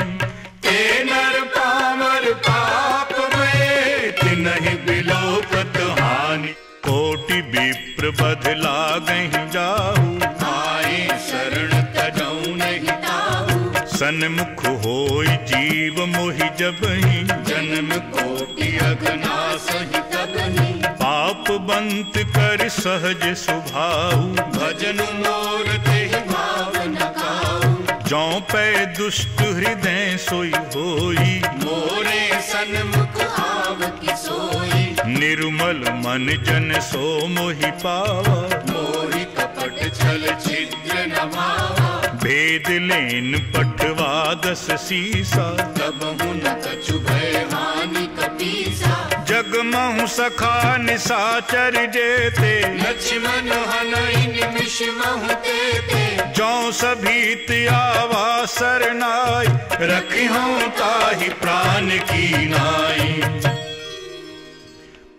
ते नर पामर पाप में, तिनहि बिलोपत हानि, कोटि विप्र बध लागहि जाहु, आए शरण तजौ नहीं ताहू, सन्मुख होई जीव मोहि जबहि, जन्म कोटि अघनाश ही तबहि, पाप बंत कर सहज सुभाऊ, भजन मोर तेहि भाव न काऊ, जौं पै दुष्ट हृदय सोई होई, मोरे सन्मुख आव की सोई, निर्मल मन जन सो मोहि पावा, मोहि कपट छल छिद्र न भावा, भेद लेन पठवा दस सीसा, तब न कछु भय हानि कपीसा, जगमहु सखा निशाचर जेते, लक्ष्मण हनहि निमिष महु तेते, जौं सभीत आवा सरनाई, रखिहूँ ताहि प्राण की नाई।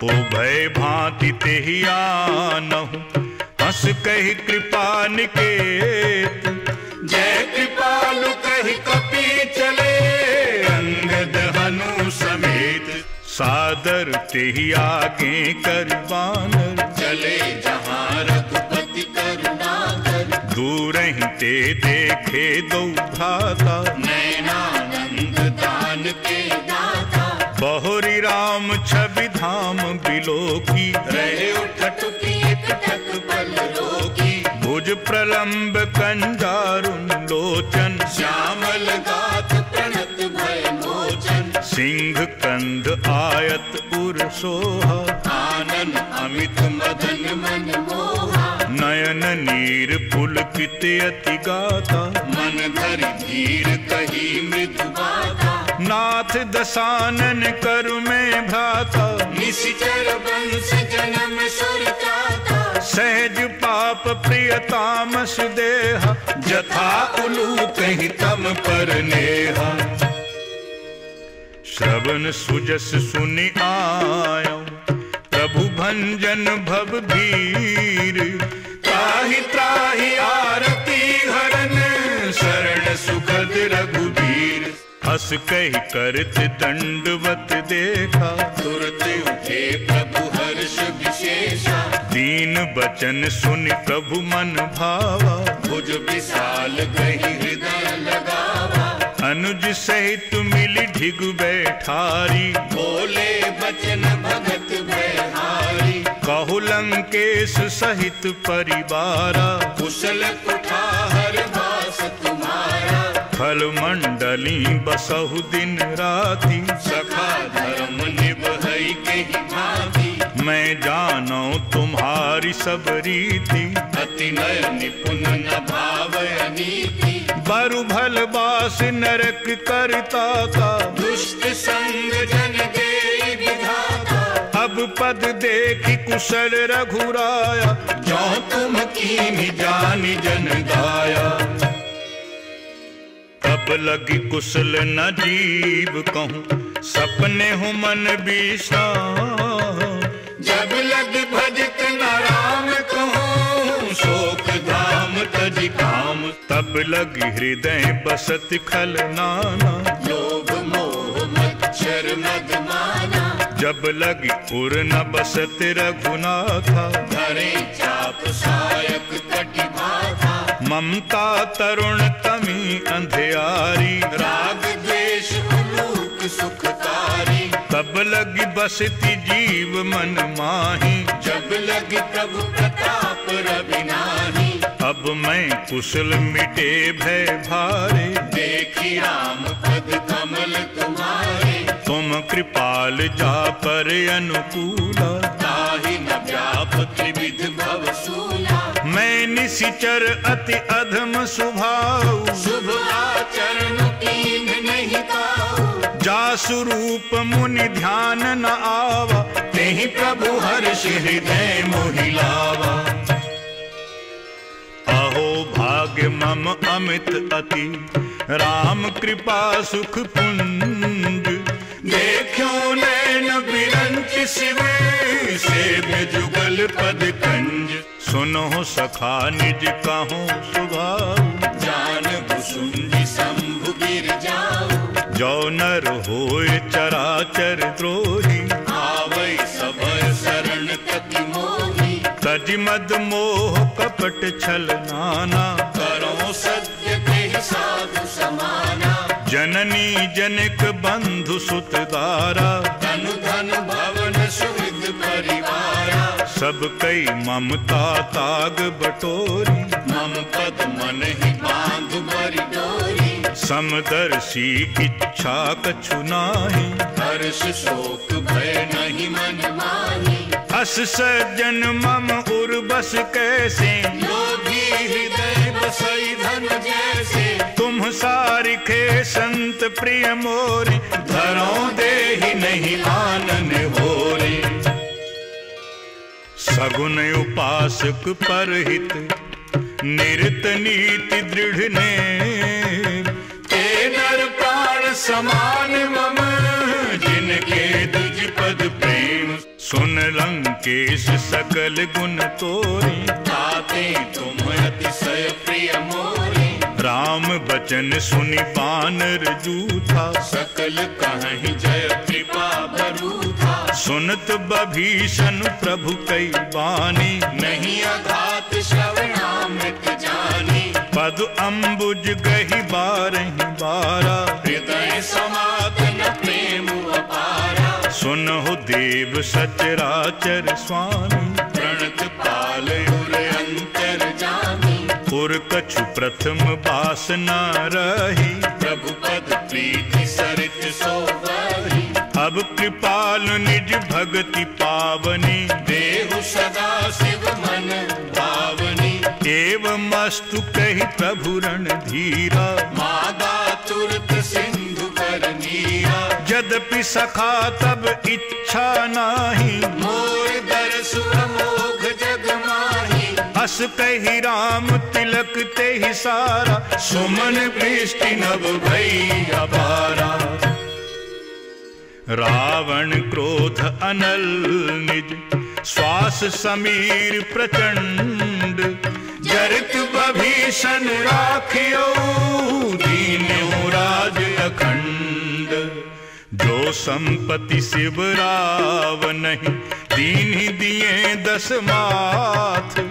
पो भय भांति तेहि आनहु, हंस कहि कृपा निकेत, जय कृपालु कहि कपि चले, अंगद हनु समेत, सादर तेहि आगे कर बानर, चले जहाँ रघुपति करुणाकर, दूरहि ते देखे दो भ्राता, नैनानंद दान के दाता, बहुरी राम छवि धाम बिलोकी, रहे उठटुकी एकटक पल रोकी, भुज प्रलंब कंजारुन लोचन, श्यामल गात प्रणत भय मोचन, सिंह कंध आयत उर सोहा, आनन अमित मदन मन मोहा, नयन नीर पुलकित अति गाता, मन धरि धीर कही मृदु बाता, नाथ दसानन करु में भ्राता, निशिचर वंश जन्म सुर त्राता, सहज पाप प्रियतामस देहा, जथा उलू कहीं तम पर नेहा। श्रवण सुजस सुनि आयो, प्रभु भंजन भव भीर, त्राहि त्राहि आरती हरन, शरण सुखद रघुबीर। हस कहि करत दंडवत देखा, तुरत उठे प्रभु हर्ष विशेषा, दीन बचन सुनि प्रभु मन भावा, भुज विशाल गहि हृदय लगावा, अनुज सहित मिली ढिग बैठारी, बोले बचन भगत भयहारी, कहु लंकेश सहित परिवारा, कुशल कुठार वास तुम्हारा, फल मंडली बसहु दिन राति, सखा धर्म निभई के भांति, मैं जानो तुम्हारी सब रीति, अति नय निपुण न भाव अनीति, बरु भल बास नरक करता का, दुष्ट संग जन देई विधा तब पद देखी कुशल रघुराया, जो तुम कीन्ही जानि जन गाया। तब लगी कुशल न जीव कहूँ, सपने हूँ मन विश्राम। जब लगी भजत न राम कहूँ, शोक धाम तजि काम। तब लगी हृदय बसत खल नाना, लोभ मोह मच्छर मद माना। जब लगी उर न बसत रघुनाथा, धरे चाप सायक कटि बाधा। ममता तरुण तमी अंधियारी, राग द्वेष उलूक सुखकारी। तब लगी बसती जीव मन माही, जब लगी प्रभु प्रताप रवि नाही। अब मैं कुशल मिटे भय भारे, देखी राम पद कमल तुम्हारे। तुम कृपाल जा पर अनुकूला, ताहि न व्याप त्रिविध भव सूला। मैं निशिचर अति अधम स्वभाव, शुभ आचरण कीन्ह नहीं काऊ। जासु रूप मुनि ध्यान न आवा, तेहि प्रभु हर्ष हृदय मोहि लावा। अहो भाग्य मम अमित अति, राम कृपा सुख पुंज। देखो नैन बिरंच शिव, सेव्य जुगल पद कंज। सुनो सखा निज काहू सुभाव, जान भुसुंडी शंभु गिर जाऊ। जो नर होय चराचर द्रोही, आवै सबय शरण कति मोही। तज मद मोह कपट छल नाना, करो सत्य के साधु समाना। जननी जनिक बंधु सुत दारा, धनु धन भवन सुविध परिवारा। सब कई ममता ताग बटोरी, मम पद मन ही बांध बरि डोरी। समदर्शी इच्छा कछु नाहि, हर्ष शोक भय नहीं मन माही। अस सज्जन मम उर्बस कैसे, लोभी हृदय बसई धन जैसे। तुम सारिखे संत प्रिय मोरे, धरो देहि नहीं आनन होरे। सगुन उपासक परहित, निरत नीति दृढ़ नेर। ते नर प्राण समान मम, जिनके दुज पद प्रेम। सुन लंकेश सकल गुण तोरी, ताते तुम अतिशय प्रिय मोरे। राम बचन सुनि बानर जूथा, सकल कहीं जय कृपा बरूथा। सुनत बभीषण प्रभु कई बानी, नहीं अघात श्रवणामृत जानी। पद अम्बुज गही बारहि बारा, हृदय समागन प्रेम अपारा। सुनहु देव सचराचर स्वामी, प्रणत पाल उर अंतर जामी। पुर कछु प्रथम वासना रही, प्रभु पद प्रीति सरित सोवही। अब कृपाल निज भगति पावनी, देहु सदा शिव मन भावनी। एवं अस्तु कही प्रभु रणधीरा, मागा तुरत सिंधु कर नीरा। यद्यपि सखा तब इच्छा नाही, मोर दरसु अमोघ जग माही। अस कही राम तिलक तेहि सारा, सुमन वृष्टि नभ भई अपारा। रावण क्रोध अनल निज, श्वास समीर प्रचंड। जरित बभीषण राखियो, दीन्यो राज अखंड। जो संपत्ति शिव राव नहीं, दीन्हि दिए 10 माथ।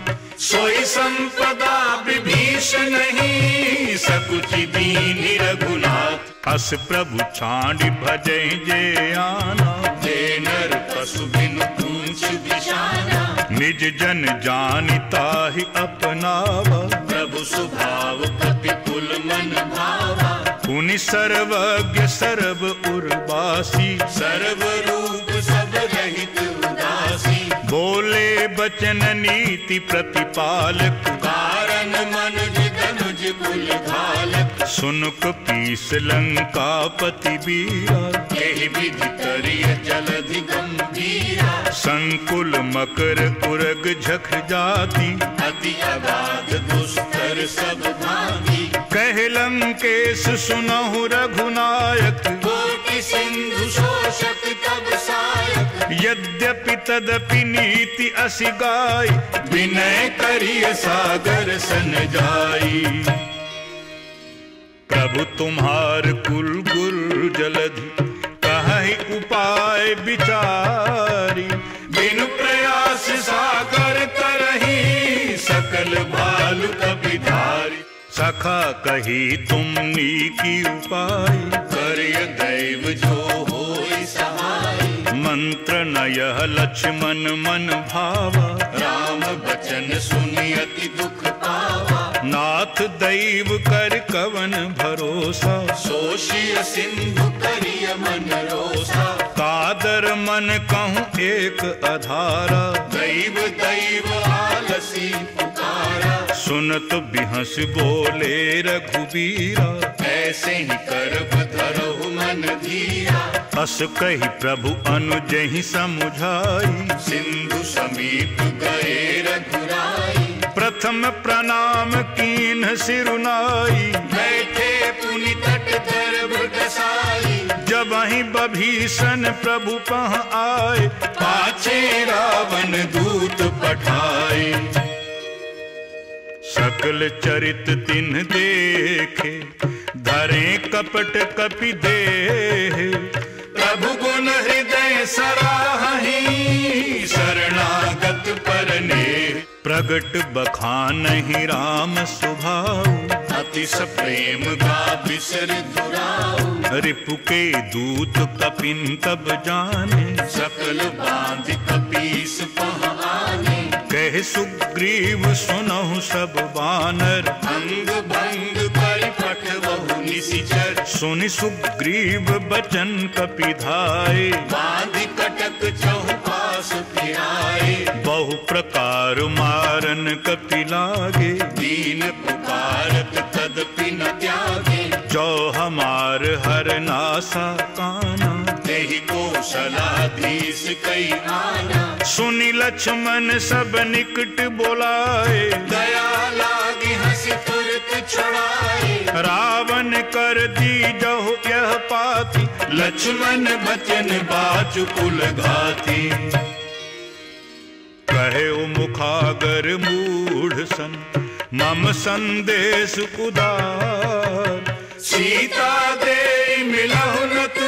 सोई संपदा विभीषण नहीं, सकुचि दीन्हि रघुनाथ। अस प्रभु छांडी भजै जे आना, ते नर पशु बिनु पूंछ बिशाना। निज जन जानि ताहि अपनावा, प्रभु स्वभाव कपि कुल मन भावा। पुनि सर्वज्ञ सर्व उर्वासी, सर्व रूप सब रहित उदासी। बोले बचन नीति प्रतिपालक, कारण मनुज धनुज कुल घालक। सुन कपीस लंकापति बीरा, यही विधि करिय जलधि गंभीरा। संकुल मकर उरग झख जाति, अति अगाध दुस्तर सब भांति। कह लंकेश सुनहु रघुनायक, कोटि सिंधु शोषक तब सायक। यद्यपि तदपि नीति असि गाय, विनय करिय सागर सन जाई। प्रभु तुम्हार कुल गुर जलधि, कहि उपाय विचारी। बिनु प्रयास सागर तरही, सकल भालु कपि धारी। सखा कही तुम नीकी उपाय, करिय दैव जो होई सहाय। मंत्र नयह लक्ष्मण मन भावा, राम बचन सुनि अति दुख पावा। नाथ दैव कर कवन भरोसा, सोषिय सिंधु करिय मन रोसा। कादर मन कहूँ एक अधारा, दैव दैव आलसी पुकारा। सुनत बिहस बोले रघुबीरा, ऐसे ही करब धरहु मन धीरा। अस कही प्रभु अनुजहि समुझाई। सिंधु समीप गए रघुराई। प्रथम प्रणाम कीन्ह सिरुनाई, बैठे पुनि तट दर्भ डसाई। जब ही बभीषण प्रभु पह आए, पाछे रावण दूत पठाए। सकल चरित तिन्ह देखे, धरे कपट कपि देह। प्रभु गुण हृदय सराहि, शरणागत परनेह। प्रगट बखानहि राम सुभाऊ, अतिश प्रेम गा बिसर दुराऊ। रिपु के दूत कपिन तब जाने, सकल बांध कपीस पह आने। कह सुग्रीव सुनहु सब बानर, अंग भंग कर पठवहु निशिचर। सुनि सुग्रीव बचन कपिधाय। बांध कटक चहुपास फिराए। बहु प्रकार मारन कपि लागे, दीन पुकारत तदपि न त्यागे। जो हमार हर नासा काना, तेहि कौशलाधीश कई आना। सुनि लक्ष्मण सब निकट बोलाए। दया लागी हंसी तुरत छुड़ाए। रावण कर दीजहु यह पाति, लक्ष्मण बचन बाचु कुल घाती। कहे मुखागर मूढ़ सन, मम संदेश उदार। सीता दे मिलहु नत,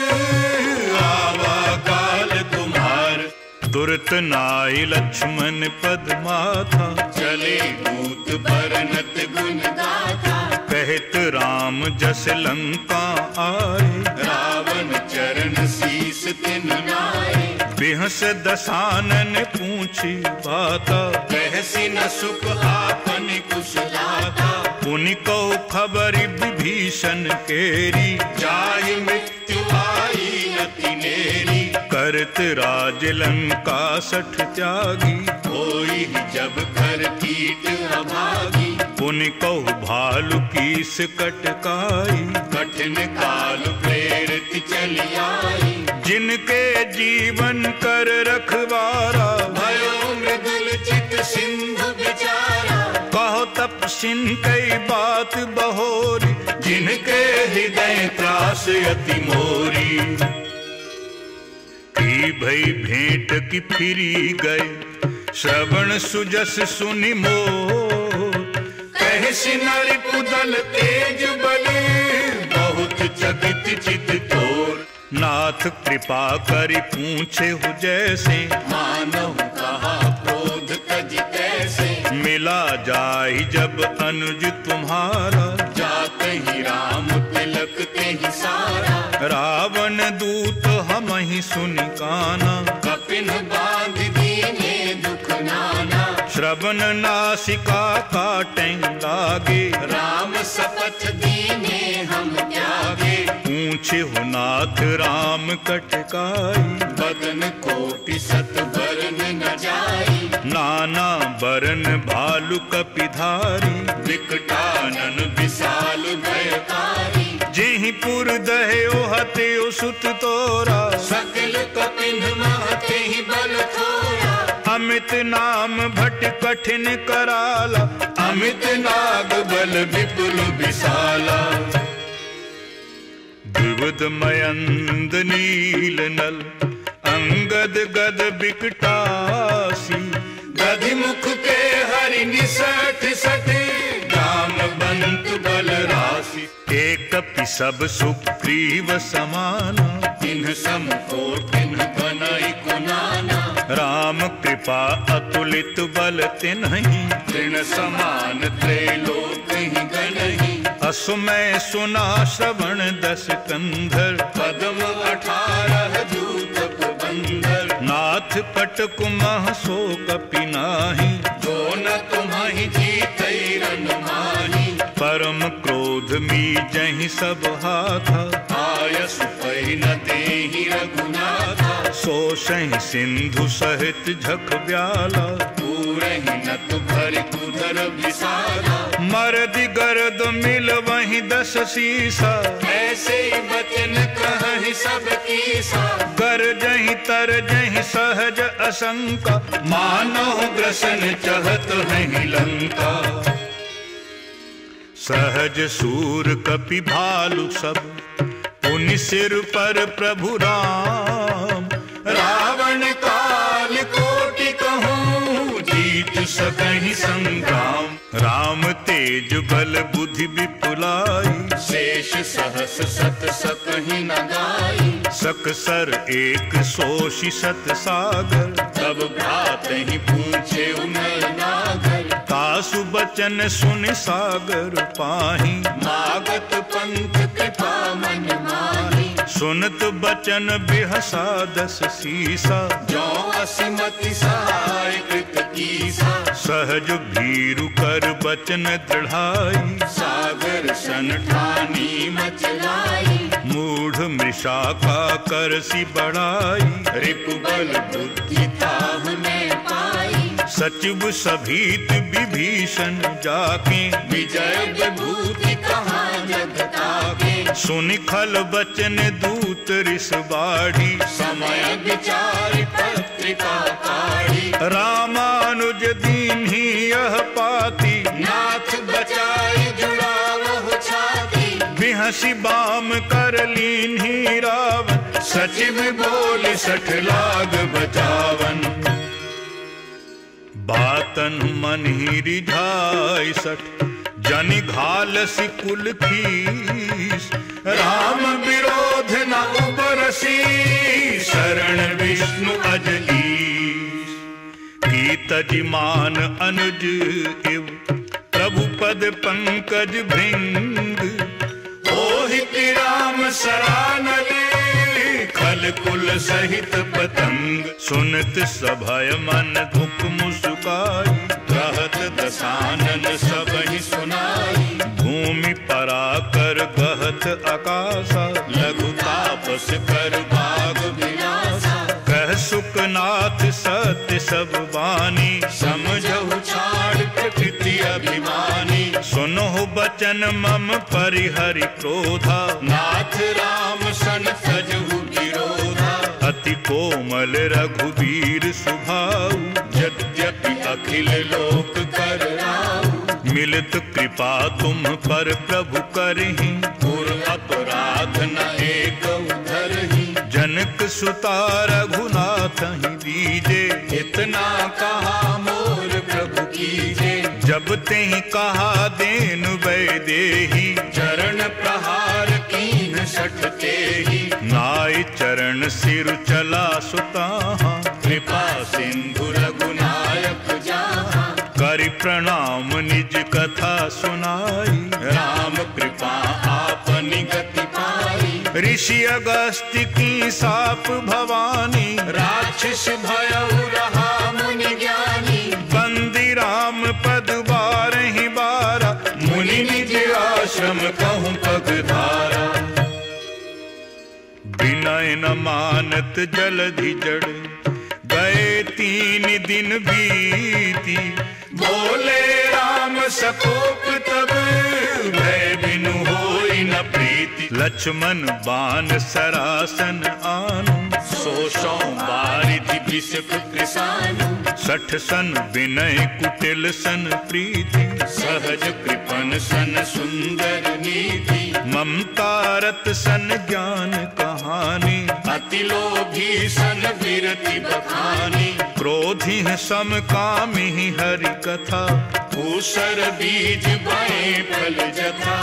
आवा काल तुम्हार। तुरत नाई लक्ष्मण पद माथा, चले दूत बरनत गुण गाथा। कहत राम जस लंका आए। रावण चरण शीस तिन नाए। बिहस दसानन पूछी बाता, कहसी न सुख आपन कुशलाता। पुनि कहो खबरि विभीषण केरी। जाहि मृत्यु आई अति नेरी। करत राज लंका सठ त्यागी, होई जब कर कीट अभागी। पुनि कहो भालु कीस कटकाई। कठिन काल प्रेरित चली आई। जिनके जीवन कर रखवारा, भयो मृदुल चित सिंधु बिचारा। कहो तपसिन कई बात बहोरी। जिनके हृदय त्रास अति मोरी। की भई भेंट की फिरी गए, श्रवण सुजस सुनि मोर। कहसि नरि पुदल तेज बले, बहुत चकित चित तोर। नाथ कृपा करि पूछे हु जैसे, मानहु कहा क्रोध तज तैसे। मिला जाहि जब अनुज तुम्हारा। जात ही राम तिलक तेहि सारा। रावण दूत हमहि सुनि काना। कपिन बांध दीने दुख नाना। श्रवण नासिका काटें लागे, राम शपथ दीने हम त्यागे। ऊंचे हो नाथ राम कटकाई, बदन कोटि सत बरन न जाई। नाना बरन भालु कपिधारी, विकटानन विशाल भयकारी। जेहि पुर दह्यो हत्यो सुत तोरा, सकल कपिन महते ही बल थोरा। अमित नाम भट कठिन कराला, अमित नाग बल विपुल विशाला। द्विविध मयंद नील नल, अंगद गद बिकटासी। दधि मुख के हरि निसठ सठे, जामवंत बल राशि। एक कपि सब सुग्रीव समाना, तिन्ह सम को तिन्ह बनई को नाना। राम कृपा अतुलित बल तिन्हि, तृण समान त्रैलोक ही गणहि। असु मैं सुना श्रवण दस कंधर, पद्म 18 दूत बंदर। नाथ पटक मह सो कपि नाहि, जो न तुम्हि जीतै रन माहि। परम क्रोध मी जहि सब हाथा, आयसु पै न देहि रघुनाथा। सो सहि सिंधु सहित झक ब्याला, पूरहि नत भरि कुधर विसाला। मरदि गरद मिल वहीं दस सीसा, ऐसे वचन कहहि सब कीसा। कर जहि तर जहि सहज असंका, मानव ग्रसन चहत नहीं लंका। सहज सूर कपि भालु सब, पुनि सिर पर प्रभु राम। रावण काल कोटि कहूँ, जीत सकहि संग्राम। राम तेज बल बुद्धि विपुलाई, शेष सहस सत सकहि न गाई। सकसर एक सोषि सत सागर, तब भ्रात ही पूछे नर नागर। तासु बचन सुनि सागर पाहि, मागत पंथ कृपा मन माही। सुनत बचन बिहसा दस सीसा। जो असिमति सहाय कृत कीसा। सहज भीरु कर बचन दृढ़ाई, सागर सन ठानी मचलाई। मूढ़ मृषा का करसी बढ़ाई, रिपु बल बुद्धि ताह में पाई। सचिव सभीत विभीषण जाके, विजय विभूति कहाँ जग ताके। सुनि खल बचन दूत रिस बाढ़ी, समय विचार पत्रिका काढ़ी। रामानुज दीन्ही यह पाती, नाथ बचाई जुड़ावहु छाती। बिहसी बाम कर लीन्ही रावण, सचिव बोल 60 लाग बचावन। बातन मन ही रिझाई सठ, जनि घालसी कुल खीस। राम विरोध न उपरसी, शरण विष्णु अजलीस। की तजिमान अनुज इव, प्रभु पद पंकज भृंग। ओहि राम सरानले, खल कुल सहित पतंग। सुनत सभय मन दुख मुस्काई, रहत दसानन सब ही सुनाई। भूमि पराकर गहत आकाशा, लघु तापस कर भाग विनाशा। कह सुखनाथ सत्य सब वाणी, समझहु छाड़ प्रकृति अभिमानी। सुनो बचन मम परिहरि क्रोधा, नाथ राम सन सजहु विरोधा। अति कोमल रघुवीर सुभाऊ, यद्यपि अखिल लोक कर राऊ। मिलित कृपा तुम पर प्रभु करहि, पुर अपराध न एक उधरहि। जनक सुता रघुनाथ ही दीजे, इतना कहा मोर प्रभु कीजे। जब तेहि कहा देनु वैदेही, चरण प्रहार कीन सठते ही। नाय चरण सिर चला सुताहा, कृपा सिंधु रघुनायक जहाँ। करि प्रणाम निज कथा सुनाई। राम कृपा आपनि गति पाई। ऋषि अगस्त्य की साप भवानी, राक्षस भयउ रहा मुनि ज्ञानी। बंदी परम कहूँ पगधारा। विनय न मानत जलधि जड़, गए 3 दिन बीती। बोले राम सकोप तब, भय बिनु होई न प्रीति। लक्ष्मण बाण सरासन आनु, 100 बारिधि बिसक कृसानु। 60 सन विनय कुटिल सन प्रीति, सहज कृपन सन सुंदर नीति। ममता रत सन ज्ञान कहानी, अति लोभी सन विरति बखानी। क्रोधी सम कामी हरि कथा, ऊसर बीज भय फल जथा।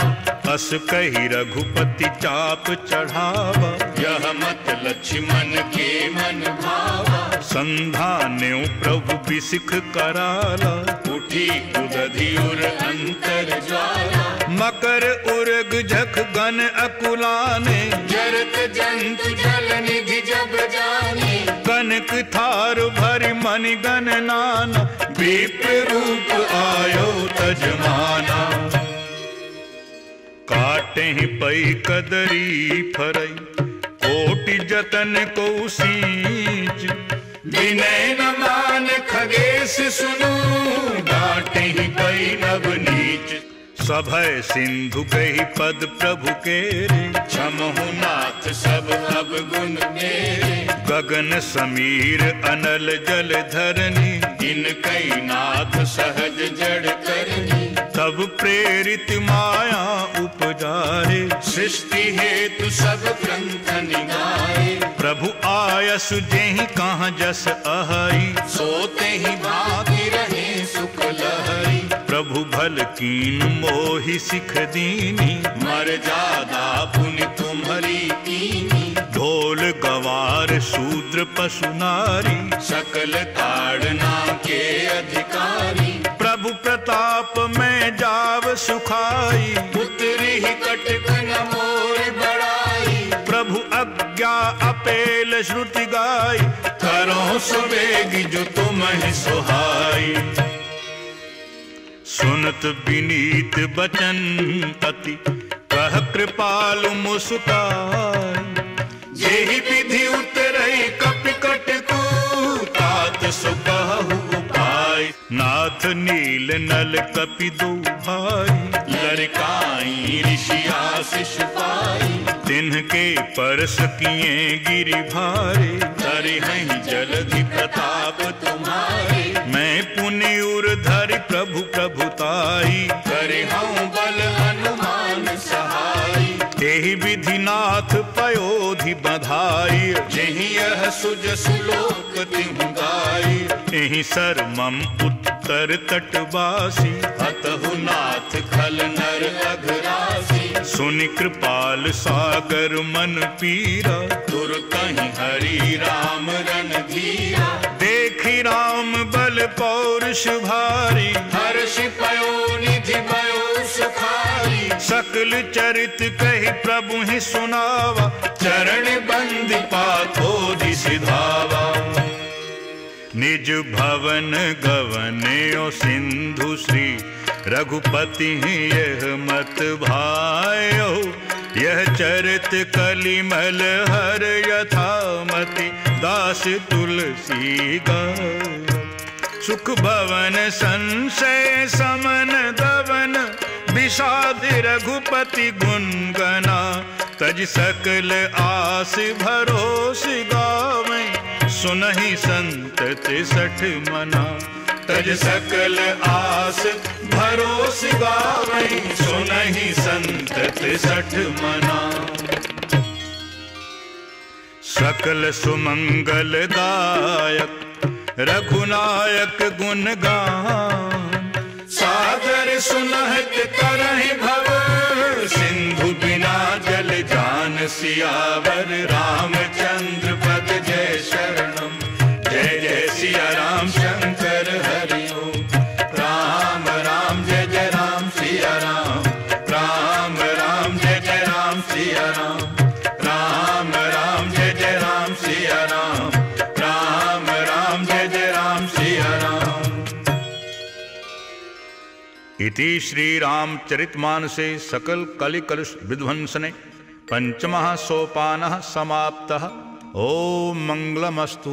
अस कही रघुपति चाप चढ़ावा, यह मत लक्ष्मण के मन भावा। संधान्यो प्रभु बिसिख कराला, उठी उदधि उर अंतर ज्वाला। मकर उर्ग झख गन अकुलाने, जरत जंतु जल निधि जब जाने। कनक थार भरि मनि गण नाना, विप्र रूप आयो तजमाना। काटे पई कदरी फरई, कोटि जतन को सींच। विनय न मान खगेश सुनु, डांटे पई नभ नीच। सभय सिंधु कही पद प्रभु केरे, क्षमहु नाथ सब अवगुण मेरे। गगन समीर अनल जल धरनी, इनकई नाथ सहज जड़ करनी। तब प्रेरित माया उपजारे, सृष्टि हेतु सब ग्रंथ निगारे। प्रभु आयस जेहि कहाँ जस अहई, सोते ही भागी रहे सुख लहरी। प्रभु भल कीन मोहि सिख दीनी, मर्यादा पुनि तुम्हारी कीनी। ढोल गवार शूद्र पशु नारी, सकल ताड़ना के अधिकारी। प्रभु प्रताप में जाव सुखाई, उतरी ही कटक न मोर बड़ाई। प्रभु आज्ञा अपेल श्रुति गाई, करो सुवेगी जो तुम्हें सुहाई। सुनत विनीत बचन अति, कह कृपालु मुस्काई। जेहि विधि उतरई कपिकट को, तात सो कहु उपाय। नाथ नील नल कपि दो भाई, लड़काई ऋषि आशीष पाई। तिन्हके परस किए गिरि भारे, तरहि जलधि प्रताप तुम्हारे। मैं पुनि उर धरि प्रभु प्रभुताई, करे हूँ बल हनुमान सहाई। एहि विधि नाथ पयोधि बधाई, जेहि यह सुजसु लोक तिहुँ गाई। एहि सर मम उत्तर तटवासी, अतहु नाथ खल नर अघरासी। सुनि कृपाल सागर मन पीरा, तुरतहि हरि राम रणधीरा। देखि राम बल पौरुष भारी, हर्ष पयो निधि भयो सुखारी। सकल चरित कहि प्रभु ही सुनावा, चरण बंद पाथोधि सिधावा। निज भवन गवन्यो सिंधु श्री, रघुपति यह मत भायो। यह चरित कलिमल हर यथामति, दास तुलसी गायो। सुख भवन संशय समन दवन, विषाद रघुपति गुण गना। तज सकल आस भरोस गावे, सुनहि संतति 60 मना। तज सकल आस भरोस गावे, सुनहि संतति 60 मना। सकल सुमंगल दायक, रघुनायक गुण गान। सागर सुनहत तरहि भव, सिंधु बिना जल जान। सियावर रामचंद्र पद जय शरणम, जय जय सिया राम शंकर हरि ओम। राम राम जय जय राम सिया राम, राम राम जय जय राम सिया राम। राम राम जय जय राम सिया राम, राम राम जय जय राम सिया राम। इति श्रीरामचरितमानसे सकल कलिकलुष विध्वंसने पंचमः सोपानः समाप्तः। ओम मंगलमस्तु।